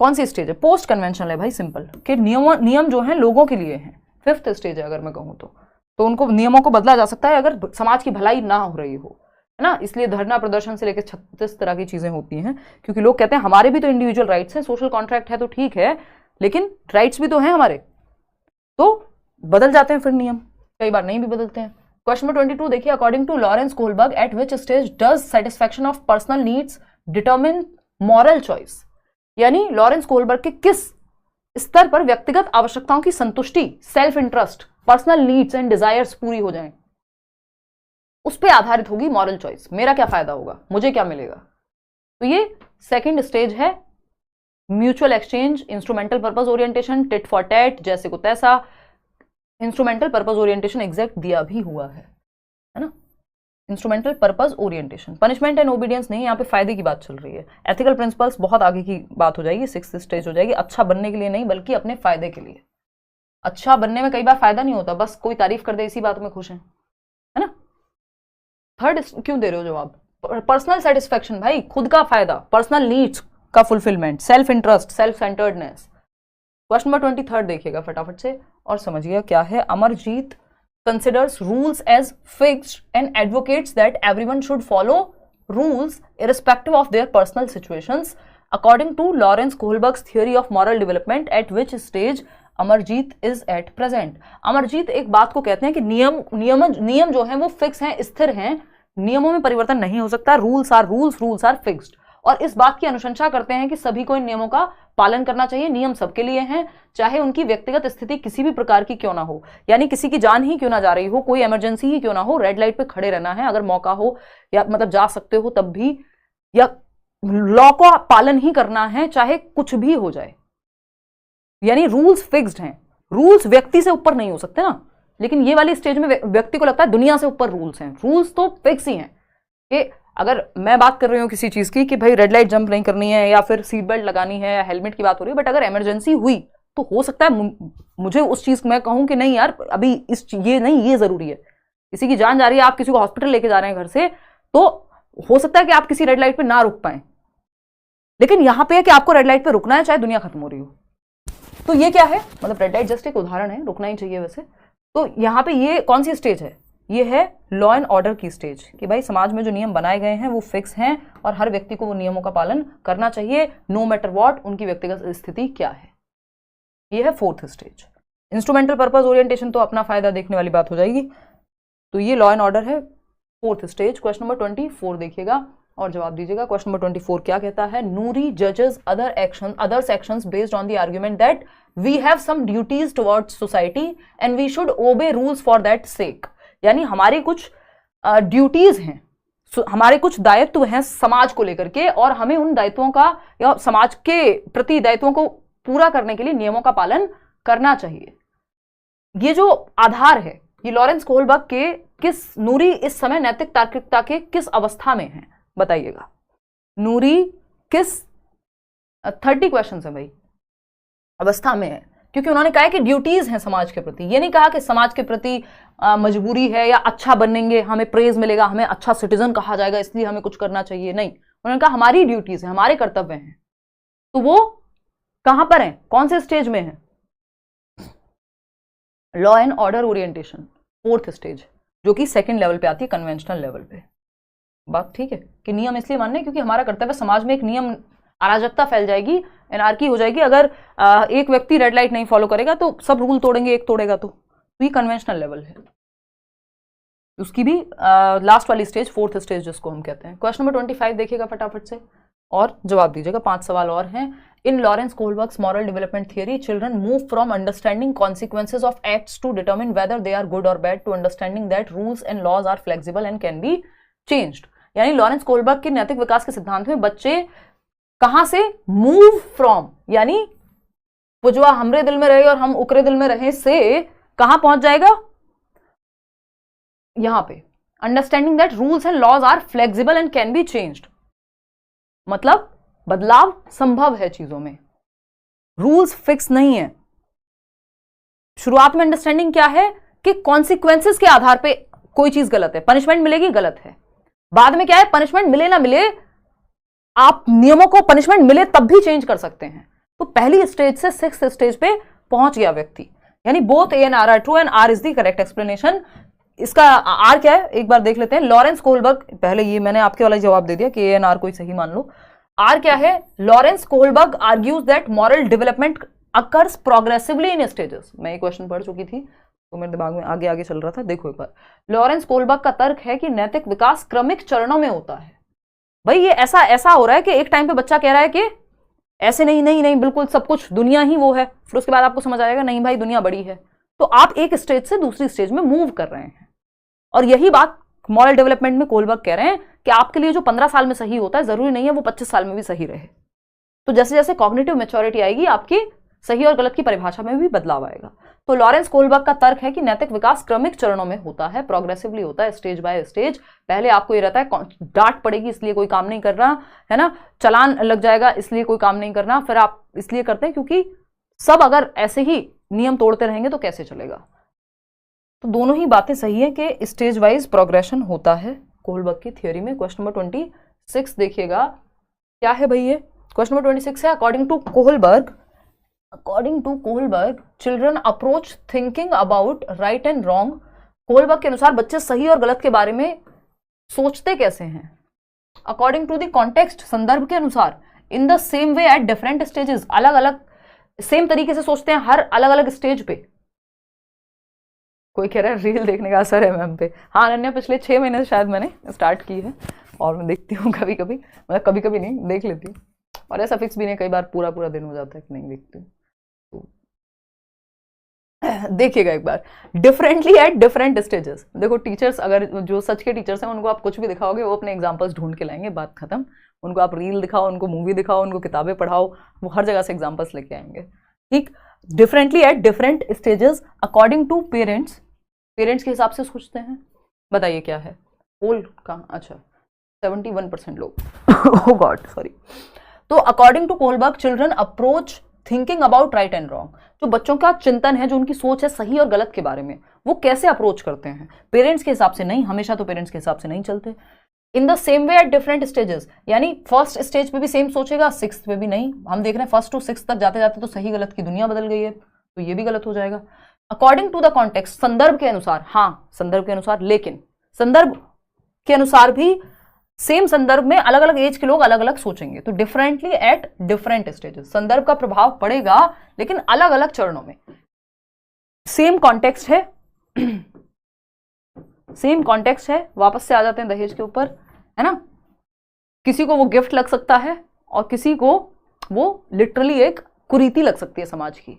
कौन सी स्टेज है? पोस्ट कन्वेंशनल है भाई, सिंपल कि नियम जो हैं लोगों के लिए हैं। फिफ्थ स्टेज है अगर मैं कहूं तो उनको नियमों को बदला जा सकता है अगर समाज की भलाई ना हो रही हो, है ना। इसलिए धरना प्रदर्शन से लेकर 36 तरह की चीजें होती हैं, क्योंकि लोग कहते हैं हमारे भी तो इंडिविजुअल राइट्स हैं, सोशल कॉन्ट्रैक्ट है तो ठीक है, लेकिन राइट्स भी तो हैं हमारे, तो बदल जाते हैं फिर नियम, कई बार नहीं भी बदलते हैं। क्वेश्चन नंबर 22 देखिए, according to Lawrence Kohlberg at which stage does satisfaction of personal needs determine moral choice? यानी लॉरेंस कोहलबर्ग के किस स्तर पर व्यक्तिगत आवश्यकताओं की संतुष्टि, self interest, personal needs and desires पूरी हो जाएं, उस पर आधारित होगी मॉरल चॉइस। मेरा क्या फायदा होगा, मुझे क्या मिलेगा? तो ये सेकेंड स्टेज है, mutual exchange, instrumental purpose orientation, tit for TET, जैसे को तैसा। इंस्ट्रूमेंटल पर्पस ओरिएंटेशन एग्जैक्ट दिया भी हुआ है ना। Instrumental purpose orientation, punishment and obedience नहीं, यहाँ पे फायदे की बात चल रही है। एथिकल प्रिंसिपल्स बहुत आगे की बात हो जाएगी, सिक्स्थ स्टेज हो जाएगी। अच्छा बनने के लिए नहीं, बल्कि अपने फायदे के लिए। अच्छा बनने में कई बार फायदा नहीं होता, बस कोई तारीफ कर दे इसी बात में खुश है ना। थर्ड क्यों दे रहे हो जवाब? पर्सनल सेटिस्फैक्शन भाई, खुद का फायदा, पर्सनल नीड्स का fulfilment, self interest, self centredness. Question number 23 देखिएगा फटाफट से और समझिएगा क्या है। Amarjeet considers rules as fixed and advocates that everyone should follow rules irrespective of their personal situations according to Lawrence Kohlberg's theory of moral development at which stage Amarjeet is at present। Amarjeet एक बात को कहते हैं कि नियम जो हैं वो फिक्स हैं, स्थिर हैं, नियमों में परिवर्तन नहीं हो सकता। रूल्स आर फिक्स्ड, और इस बात की अनुशंसा करते हैं कि सभी को इन नियमों का पालन करना चाहिए। नियम सबके लिए हैं, चाहे उनकी व्यक्तिगत स्थिति किसी भी प्रकार की क्यों ना हो, यानी किसी की जान ही क्यों ना जा रही हो, कोई इमरजेंसी ही क्यों ना हो, रेड लाइट पे खड़े रहना है अगर मौका हो, या मतलब जा सकते हो तब भी, या लॉ का पालन ही करना है चाहे कुछ भी हो जाए। यानी रूल्स फिक्स्ड हैं, रूल्स व्यक्ति से ऊपर नहीं हो सकते ना। लेकिन ये वाली स्टेज में व्यक्ति को लगता है दुनिया से ऊपर रूल्स हैं। रूल्स तो फिक्स ही हैं कि अगर मैं बात कर रही हूँ किसी चीज की कि भाई रेड लाइट जंप नहीं करनी है या फिर सीट बेल्ट लगानी है या हेलमेट की बात हो रही है, बट अगर इमरजेंसी हुई तो हो सकता है मुझे उस चीज मैं कहूं कि नहीं यार अभी ये जरूरी है, किसी की जान जा रही है, आप किसी को हॉस्पिटल लेके जा रहे हैं घर से, तो हो सकता है कि आप किसी रेड लाइट पे ना रुक पाए, लेकिन यहां पे है कि आपको रेड लाइट पे रुकना है चाहे दुनिया खत्म हो रही हो। तो ये क्या है, मतलब रेड लाइट जस्ट एक उदाहरण है, रुकना ही चाहिए वैसे। तो यहाँ पे ये कौन सी स्टेज है? ये है लॉ एंड ऑर्डर की स्टेज, कि भाई समाज में जो नियम बनाए गए हैं वो फिक्स हैं और हर व्यक्ति को वो नियमों का पालन करना चाहिए, नो मैटर व्हाट उनकी व्यक्तिगत स्थिति क्या है। ये है fourth stage. Instrumental purpose orientation तो अपना फायदा देखने वाली बात हो जाएगी। तो ये लॉ एंड ऑर्डर है, फोर्थ स्टेज। क्वेश्चन नंबर 24 देखिएगा और जवाब दीजिएगा। क्वेश्चन नंबर 24 क्या कहता है? नूरी जजेस others actions based on the argument that we have some duties towards society and we should obey rules for that sake. यानी हमारी कुछ ड्यूटीज हैं, हमारे कुछ दायित्व हैं समाज को लेकर के, और हमें उन दायित्वों का या समाज के प्रति दायित्वों को पूरा करने के लिए नियमों का पालन करना चाहिए। ये जो आधार है, ये लॉरेंस कोहलबर्ग के किस नूरी इस समय नैतिक तार्किकता के किस अवस्था में है बताइएगा। नूरी किस 30 क्वेश्चन है भाई, अवस्था में है, क्योंकि उन्होंने कहा है कि ड्यूटीज हैं समाज के प्रति। ये नहीं कहा कि समाज के प्रति मजबूरी है या अच्छा बनेंगे हमें प्रेज मिलेगा, हमें अच्छा सिटीजन कहा जाएगा इसलिए हमें कुछ करना चाहिए, नहीं। उन्होंने कहा हमारी ड्यूटीज है, हमारे कर्तव्य हैं, तो वो कहां पर है, कौन से स्टेज में है? Law and order orientation, 4th stage, जो कि 2nd लेवल पे आती है, कन्वेंशनल लेवल पे। बात ठीक है कि नियम इसलिए मानने क्योंकि हमारा कर्तव्य, समाज में एक नियम, अराजकता फैल जाएगी, एनार्की हो जाएगी अगर एक व्यक्ति रेड लाइट नहीं फॉलो करेगा तो सब रूल तोड़ेंगे, एक तोड़ेगा तो ये कन्वेंशनल लेवल है। उसकी भी लास्ट वाली स्टेज, 4th स्टेज जिसको हम कहते हैं। क्वेश्चन नंबर 25 देखिएगा फटाफट से और जवाब दीजिएगा, 5 सवाल और हैं। In Lawrence Kohlberg's moral development theory, children move from understanding consequences of acts to determine whether they are good और bad to understanding that rules and laws are flexible and can be changed. यानी Lawrence Kohlberg के नैतिक विकास के सिद्धांत में बच्चे कहां से मूव फ्रॉम, यानी वो जो हमरे दिल में रहे और हम उकरे दिल में रहे से कहां पहुंच जाएगा, यहां पे understanding that rules and laws are flexible and can be changed, मतलब बदलाव संभव है चीजों में, रूल्स फिक्स नहीं है। शुरुआत में अंडरस्टैंडिंग क्या है कि कॉन्सिक्वेंसेस के आधार पे कोई चीज गलत है, पनिशमेंट मिलेगी, गलत है। बाद में क्या है, पनिशमेंट मिले ना मिले, आप नियमों को पनिशमेंट मिले तब भी चेंज कर सकते हैं। तो पहली स्टेज से 6th स्टेज पे पहुंच गया व्यक्ति, यानी both A and R are true and R is the correct explanation. इसका आर क्या है एक बार देख लेते हैं। लॉरेंस कोहलबर्ग, पहले ये मैंने आपके वाला जवाब दे दिया कि ए एंड आर कोई सही मान लो। आर क्या है, Lawrence Kohlberg argues that moral development occurs progressively in stages. मैं ये क्वेश्चन पढ़ चुकी थी तो मेरे दिमाग में आगे आगे चल रहा था, देखो एक बार। लॉरेंस कोहलबर्ग का तर्क है कि नैतिक विकास क्रमिक चरणों में होता है। भाई ये ऐसा हो रहा है कि एक टाइम पे बच्चा कह रहा है कि ऐसे नहीं नहीं नहीं बिल्कुल सब कुछ दुनिया ही वो है, फिर उसके बाद आपको समझ आएगा नहीं भाई दुनिया बड़ी है। तो आप एक स्टेज से दूसरी स्टेज में मूव कर रहे हैं, और यही बात मॉरल डेवलपमेंट में कोहलबर्ग कह रहे हैं कि आपके लिए जो 15 साल में सही होता है जरूरी नहीं है वो 25 साल में भी सही रहे। तो जैसे जैसे कॉग्निटिव मैच्योरिटी आएगी आपकी सही और गलत की परिभाषा में भी बदलाव आएगा। तो लॉरेंस कोहलबर्ग का तर्क है कि नैतिक विकास क्रमिक चरणों में होता है, प्रोग्रेसिवली होता है, स्टेज बाय स्टेज। पहले आपको ये रहता है डांट पड़ेगी इसलिए कोई काम नहीं कर रहा है ना, चलान लग जाएगा इसलिए कोई काम नहीं करना, फिर आप इसलिए करते हैं क्योंकि सब अगर ऐसे ही नियम तोड़ते रहेंगे तो कैसे चलेगा। तो दोनों ही बातें सही है कि स्टेज वाइज प्रोग्रेशन होता है कोहलबर्ग की थियोरी में। क्वेश्चन नंबर 26 देखिएगा, क्या है भाई ये क्वेश्चन नंबर 26 है। According to Kohlberg children approach thinking about right and wrong. Kohlberg के अनुसार बच्चे सही और गलत के बारे में सोचते कैसे हैं? अकॉर्डिंग टू द कॉन्टेक्स्ट, संदर्भ के अनुसार, in the same way at different stages, अलग अलग सेम तरीके से सोचते हैं हर अलग अलग स्टेज पे। कोई कह रहा है रील देखने का असर है मैम पे। हाँ अनन्या, पिछले 6 महीने से शायद मैंने स्टार्ट की है और मैं देखती हूँ कभी कभी, मतलब कभी कभी नहीं देख लेती हूँ, और ऐसा फिक्स भी नहीं, कई बार पूरा पूरा दिन हो जाता है कि नहीं देखती हूँ। देखिएगा एक बार, डिफरेंटली एट डिफरेंट स्टेजेस। देखो टीचर्स, अगर जो सच के टीचर्स हैं उनको आप कुछ भी दिखाओगे वो अपने एग्जांपल्स ढूंढ के लाएंगे, बात खत्म। उनको आप रील दिखाओ, उनको मूवी दिखाओ, उनको किताबें पढ़ाओ, वो हर जगह से एग्जांपल्स लेके आएंगे। ठीक, differently at different stages according to parents, parents के हिसाब से सोचते हैं। बताइए क्या है होल का, अच्छा 71% लोग ओह गॉड सॉरी। तो according to Kohlberg children approach thinking about right and wrong, जो बच्चों का चिंतन है, जो उनकी सोच है सही और गलत के बारे में, वो कैसे अप्रोच करते हैं? पेरेंट्स के हिसाब से नहीं, हमेशा तो पेरेंट्स के हिसाब से नहीं चलते। In the same way at different stages, यानी फर्स्ट स्टेज पे भी सेम सोचेगा, 6th पे भी नहीं। हम देख रहे हैं 1st to 6th तक जाते जाते तो सही गलत की दुनिया बदल गई है, तो ये भी गलत हो जाएगा। अकॉर्डिंग टू द कॉन्टेक्स्ट, संदर्भ के अनुसार, हाँ संदर्भ के अनुसार, लेकिन संदर्भ के अनुसार भी सेम संदर्भ में अलग अलग एज के लोग अलग अलग सोचेंगे। तो डिफरेंटली एट डिफरेंट स्टेजेस, संदर्भ का प्रभाव पड़ेगा लेकिन अलग अलग चरणों में। सेम कॉन्टेक्स्ट है सेम कॉन्टेक्स्ट है, वापस से आ जाते हैं दहेज के ऊपर, है ना। किसी को वो गिफ्ट लग सकता है और किसी को वो लिटरली एक कुरीति लग सकती है समाज की।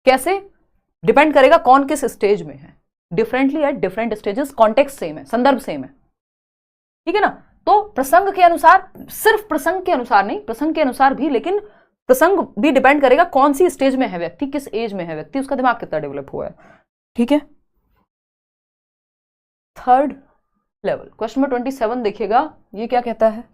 कैसे? डिपेंड करेगा कौन किस स्टेज में है। Differently at different stages, context same है, संदर्भ सेम है, ठीक है ना। तो प्रसंग के अनुसार, सिर्फ प्रसंग के अनुसार नहीं, प्रसंग के अनुसार भी, लेकिन प्रसंग भी डिपेंड करेगा कौन सी स्टेज में है व्यक्ति, किस एज में है व्यक्ति, उसका दिमाग कितना डेवलप हुआ है, ठीक है। 3rd लेवल, क्वेश्चन नंबर 27 देखिएगा, ये क्या कहता है।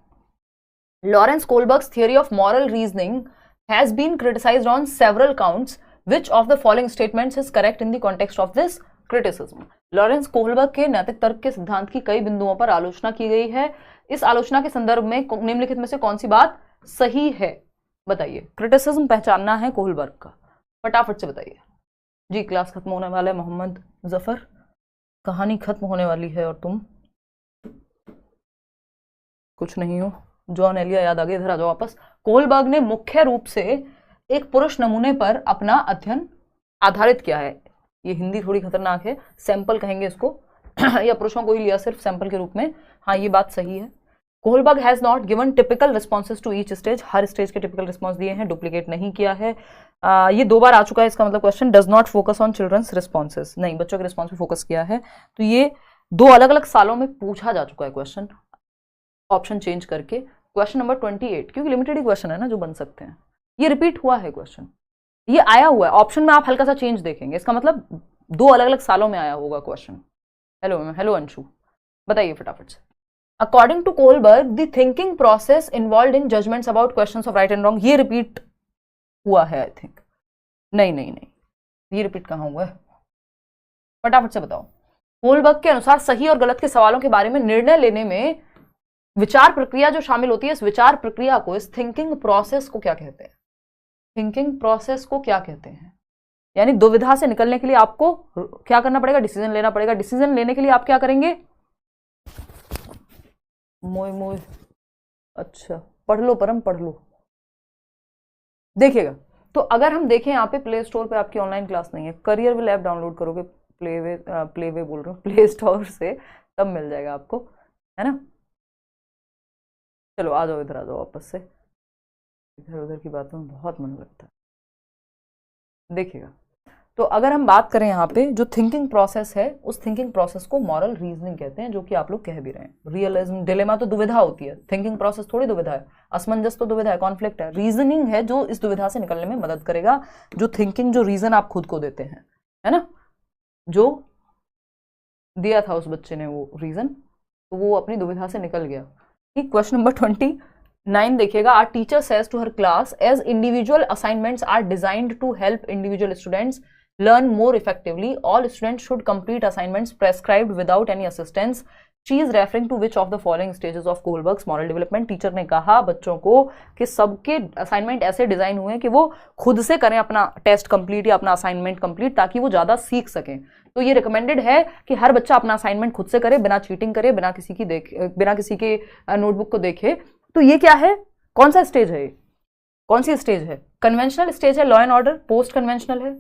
Lawrence Kohlberg's theory of moral reasoning has been criticised on several counts, which of the following statements is correct in the context of this criticism. Lawrence Kohlberg के नैतिक तर्क के सिद्धांत की कई बिंदुओं पर आलोचना की गई है, इस आलोचना के संदर्भ में निम्नलिखित में से कौन सी बात सही है? बताइए। क्रिटिसिज्म पहचानना है कोहलबर्ग का, फटाफट से बताइए जी। क्लास खत्म होने वाला है मोहम्मद जफर, कहानी खत्म होने वाली है और तुम कुछ नहीं हो। जॉन एलिया याद आ गया, इधर आ जाओ वापस। कोहलबर्ग ने मुख्य रूप से एक पुरुष नमूने पर अपना अध्ययन आधारित किया है। ये हिंदी थोड़ी खतरनाक है, सैंपल कहेंगे इसको या पुरुषों को ही लिया सिर्फ सैंपल के रूप में। हाँ, ये बात सही है। Kohlberg has not given typical responses to each stage, हर स्टेज के टिपिकल रिस्पॉन्स दिए हैं, डुप्लीकेट नहीं किया है। ये 2 बार आ चुका है, इसका मतलब question does not focus on children's responses, नहीं, बच्चों के रिस्पॉन्स पे फोकस किया है। तो ये 2 अलग अलग सालों में पूछा जा चुका है क्वेश्चन, ऑप्शन चेंज करके। क्वेश्चन नंबर 28, क्योंकि लिमिटेड ही क्वेश्चन है ना जो बन सकते हैं, ये रिपीट हुआ है क्वेश्चन, ये आया हुआ है ऑप्शन में, आप हल्का सा चेंज देखेंगे, इसका मतलब 2 अलग अलग सालों में आया होगा क्वेश्चन। हेलो अंशु, बताइए फटाफट से। According to Kohlberg the thinking process involved in judgments about questions of right and wrong, ये रिपीट हुआ है आई थिंक। नहीं, ये रिपीट कहां हुआ है, फटाफट से बताओ। कोहलबर्ग के अनुसार सही और गलत के सवालों के बारे में निर्णय लेने में विचार प्रक्रिया जो शामिल होती है, इस विचार प्रक्रिया को, इस थिंकिंग प्रोसेस को क्या कहते हैं? थिंकिंग प्रोसेस को क्या कहते हैं? यानी दुविधा से निकलने के लिए आपको क्या करना पड़ेगा? डिसीजन लेना पड़ेगा। डिसीजन लेने के लिए आप क्या करेंगे? मोय अच्छा, पढ़ लो परम, पढ़ लो। देखिएगा, तो अगर हम देखें यहाँ पे प्ले स्टोर पे आपकी ऑनलाइन क्लास नहीं है, करियर विल ऐप डाउनलोड करोगे प्लेवे बोल रहे हो, प्ले स्टोर से, तब मिल जाएगा आपको, है ना। चलो आ जाओ, इधर आ जाओ वापस से, इधर उधर की बातों में बहुत मन लगता है। देखिएगा, तो अगर हम बात करें यहाँ पे जो थिंकिंग प्रोसेस है, उस थिंकिंग प्रोसेस को मॉरल रीजनिंग कहते हैं, जो कि आप लोग कह भी रहे हैं। रियलिज्म, डिलेमा तो दुविधा होती है, थिंकिंग प्रोसेस थोड़ी दुविधा है, असमंजस तो दुविधा है, कॉन्फ्लिक्ट है। रीजनिंग है जो इस दुविधा से निकलने में मदद करेगा, जो थिंकिंग, जो रीजन आप खुद को देते हैं, है ना, जो दिया था उस बच्चे ने वो रीजन, तो वो अपनी दुविधा से निकल गया। ठीक, क्वेश्चन नंबर 29 देखिएगा। Our teacher says to her class as individual assignments are designed to help individual students learn more effectively, all students should complete assignments prescribed without any assistance. She is referring to which of the following stages of Kohlberg's moral development? Teacher ने कहा बच्चों को कि सबके assignment ऐसे design हुए हैं कि वो खुद से करें अपना टेस्ट कंप्लीट या अपना असाइनमेंट कंप्लीट, ताकि वो ज्यादा सीख सकें। तो ये रिकमेंडेड है कि हर बच्चा अपना असाइनमेंट खुद से करे, बिना चीटिंग करे, बिना किसी के नोटबुक को देखे। तो ये क्या है, कौन सा स्टेज है, कौन सी स्टेज है? कन्वेंशनल स्टेज है, law and order, post conventional है,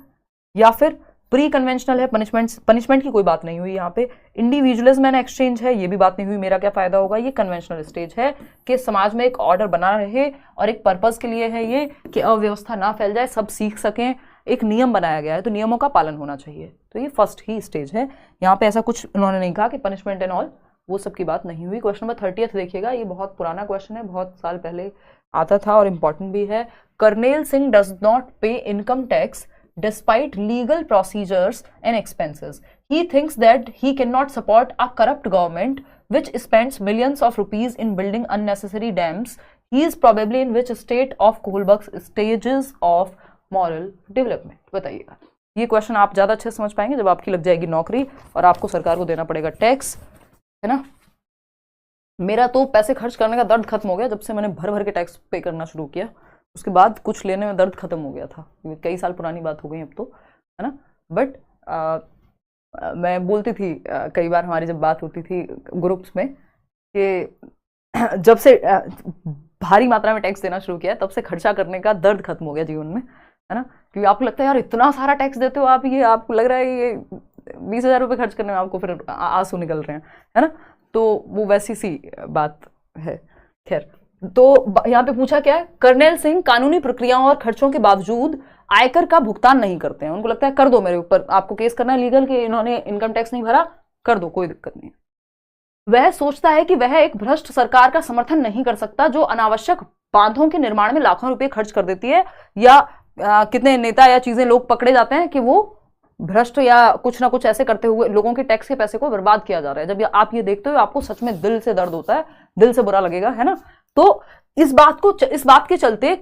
या फिर प्री कन्वेंशनल है, पनिशमेंट की कोई बात नहीं हुई यहाँ पे। इंडिविजुअलिज्म एंड एक्सचेंज है, ये भी बात नहीं हुई, मेरा क्या फायदा होगा। ये कन्वेंशनल स्टेज है कि समाज में एक ऑर्डर बना रहे और एक पर्पस के लिए है ये कि अव्यवस्था ना फैल जाए, सब सीख सकें, एक नियम बनाया गया है तो नियमों का पालन होना चाहिए। तो ये फर्स्ट ही स्टेज है। यहाँ पे ऐसा कुछ उन्होंने नहीं कहा कि पनिशमेंट एंड ऑल, वो सब की बात नहीं हुई। क्वेश्चन नंबर 30 देखिएगा, ये बहुत पुराना क्वेश्चन है, बहुत साल पहले आता था और इंपॉर्टेंट भी है। कर्नेल सिंह डज नॉट पे income tax despite legal procedures and expenses. He thinks that he cannot support a corrupt government which spends millions of rupees in building unnecessary dams. He is probably in which state of Kohlberg's stages of moral development? बताइएगा। ये question आप ज्यादा अच्छे से समझ पाएंगे जब आपकी लग जाएगी नौकरी और आपको सरकार को देना पड़ेगा टैक्स, है ना। मेरा तो पैसे खर्च करने का दर्द खत्म हो गया जब से मैंने भर भर के टैक्स पे करना शुरू किया, उसके बाद कुछ लेने में दर्द खत्म हो गया था। कई साल पुरानी बात हो गई अब तो, है ना। बट मैं बोलती थी कई बार हमारी जब बात होती थी ग्रुप्स में कि जब से भारी मात्रा में टैक्स देना शुरू किया तब से खर्चा करने का दर्द खत्म हो गया जीवन में, है ना। क्योंकि आपको लगता है यार इतना सारा टैक्स देते हो आप, ये आपको लग रहा है ये 20,000 रुपये खर्च करने में आपको फिर आंसू निकल रहे हैं, है ना। तो वो वैसी सी बात है। खैर, तो यहाँ पे पूछा क्या है, कर्नेल सिंह कानूनी प्रक्रियाओं और खर्चों के बावजूद आयकर का भुगतान नहीं करते हैं। उनको लगता है कर दो, मेरे ऊपर आपको केस करना है लीगल कि इन्होंने इनकम टैक्स नहीं भरा, कर दो, कोई दिक्कत नहीं। वह सोचता है कि वह एक भ्रष्ट सरकार का समर्थन नहीं कर सकता जो अनावश्यक बांधों के निर्माण में लाखों रुपए खर्च कर देती है, या कितने नेता या चीजें लोग पकड़े जाते हैं कि वो भ्रष्ट या कुछ ना कुछ ऐसे करते हुए लोगों के टैक्स के पैसे को बर्बाद किया जा रहा है। जब आप ये देखते हो आपको सच में दिल से दर्द होता है, दिल से बुरा लगेगा, है ना। तो इस बात के चलते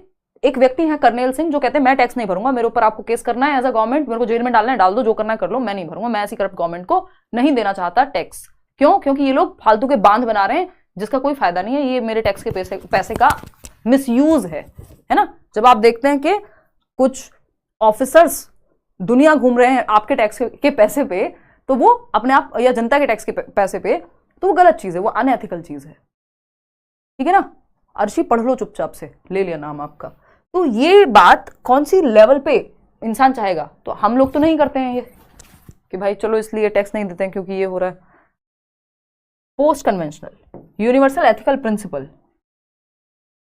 एक व्यक्ति है कर्नेल सिंह जो कहते हैं मैं टैक्स नहीं भरूंगा, मेरे ऊपर आपको केस करना है एज अ गवर्नमेंट, मेरे को जेल में डालना है डाल दो, जो करना है कर लो, मैं नहीं भरूंगा, मैं ऐसी करप्ट गवर्नमेंट को नहीं देना चाहता टैक्स। क्यों? क्योंकि ये लोग फालतू के बांध बना रहे हैं जिसका कोई फायदा नहीं है, ये मेरे टैक्स के पैसे का मिसयूज है ना। जब आप देखते हैं कि कुछ ऑफिसर्स दुनिया घूम रहे हैं आपके टैक्स के पैसे पे, तो वो अपने आप, या जनता के टैक्स के पैसे पे, तो वो गलत चीज है, वो अनएथिकल चीज है, ठीक है ना। अर्शी पढ़ लो चुपचाप से, ले लिया नाम आपका। तो ये बात कौन सी लेवल पे इंसान चाहेगा, तो हम लोग तो नहीं करते हैं ये कि भाई चलो इसलिए टैक्स नहीं देते हैं क्योंकि ये हो रहा है। Post conventional universal ethical principle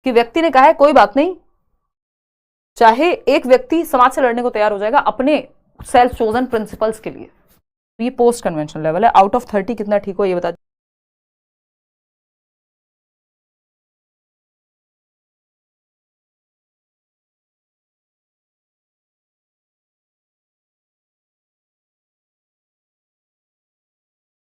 कि व्यक्ति ने कहा है कोई बात नहीं, चाहे एक व्यक्ति समाज से लड़ने को तैयार हो जाएगा अपने सेल्फ चोजन प्रिंसिपल्स के लिए। ये पोस्ट कन्वेंशनल लेवल है। आउट ऑफ 30 कितना ठीक हो ये बता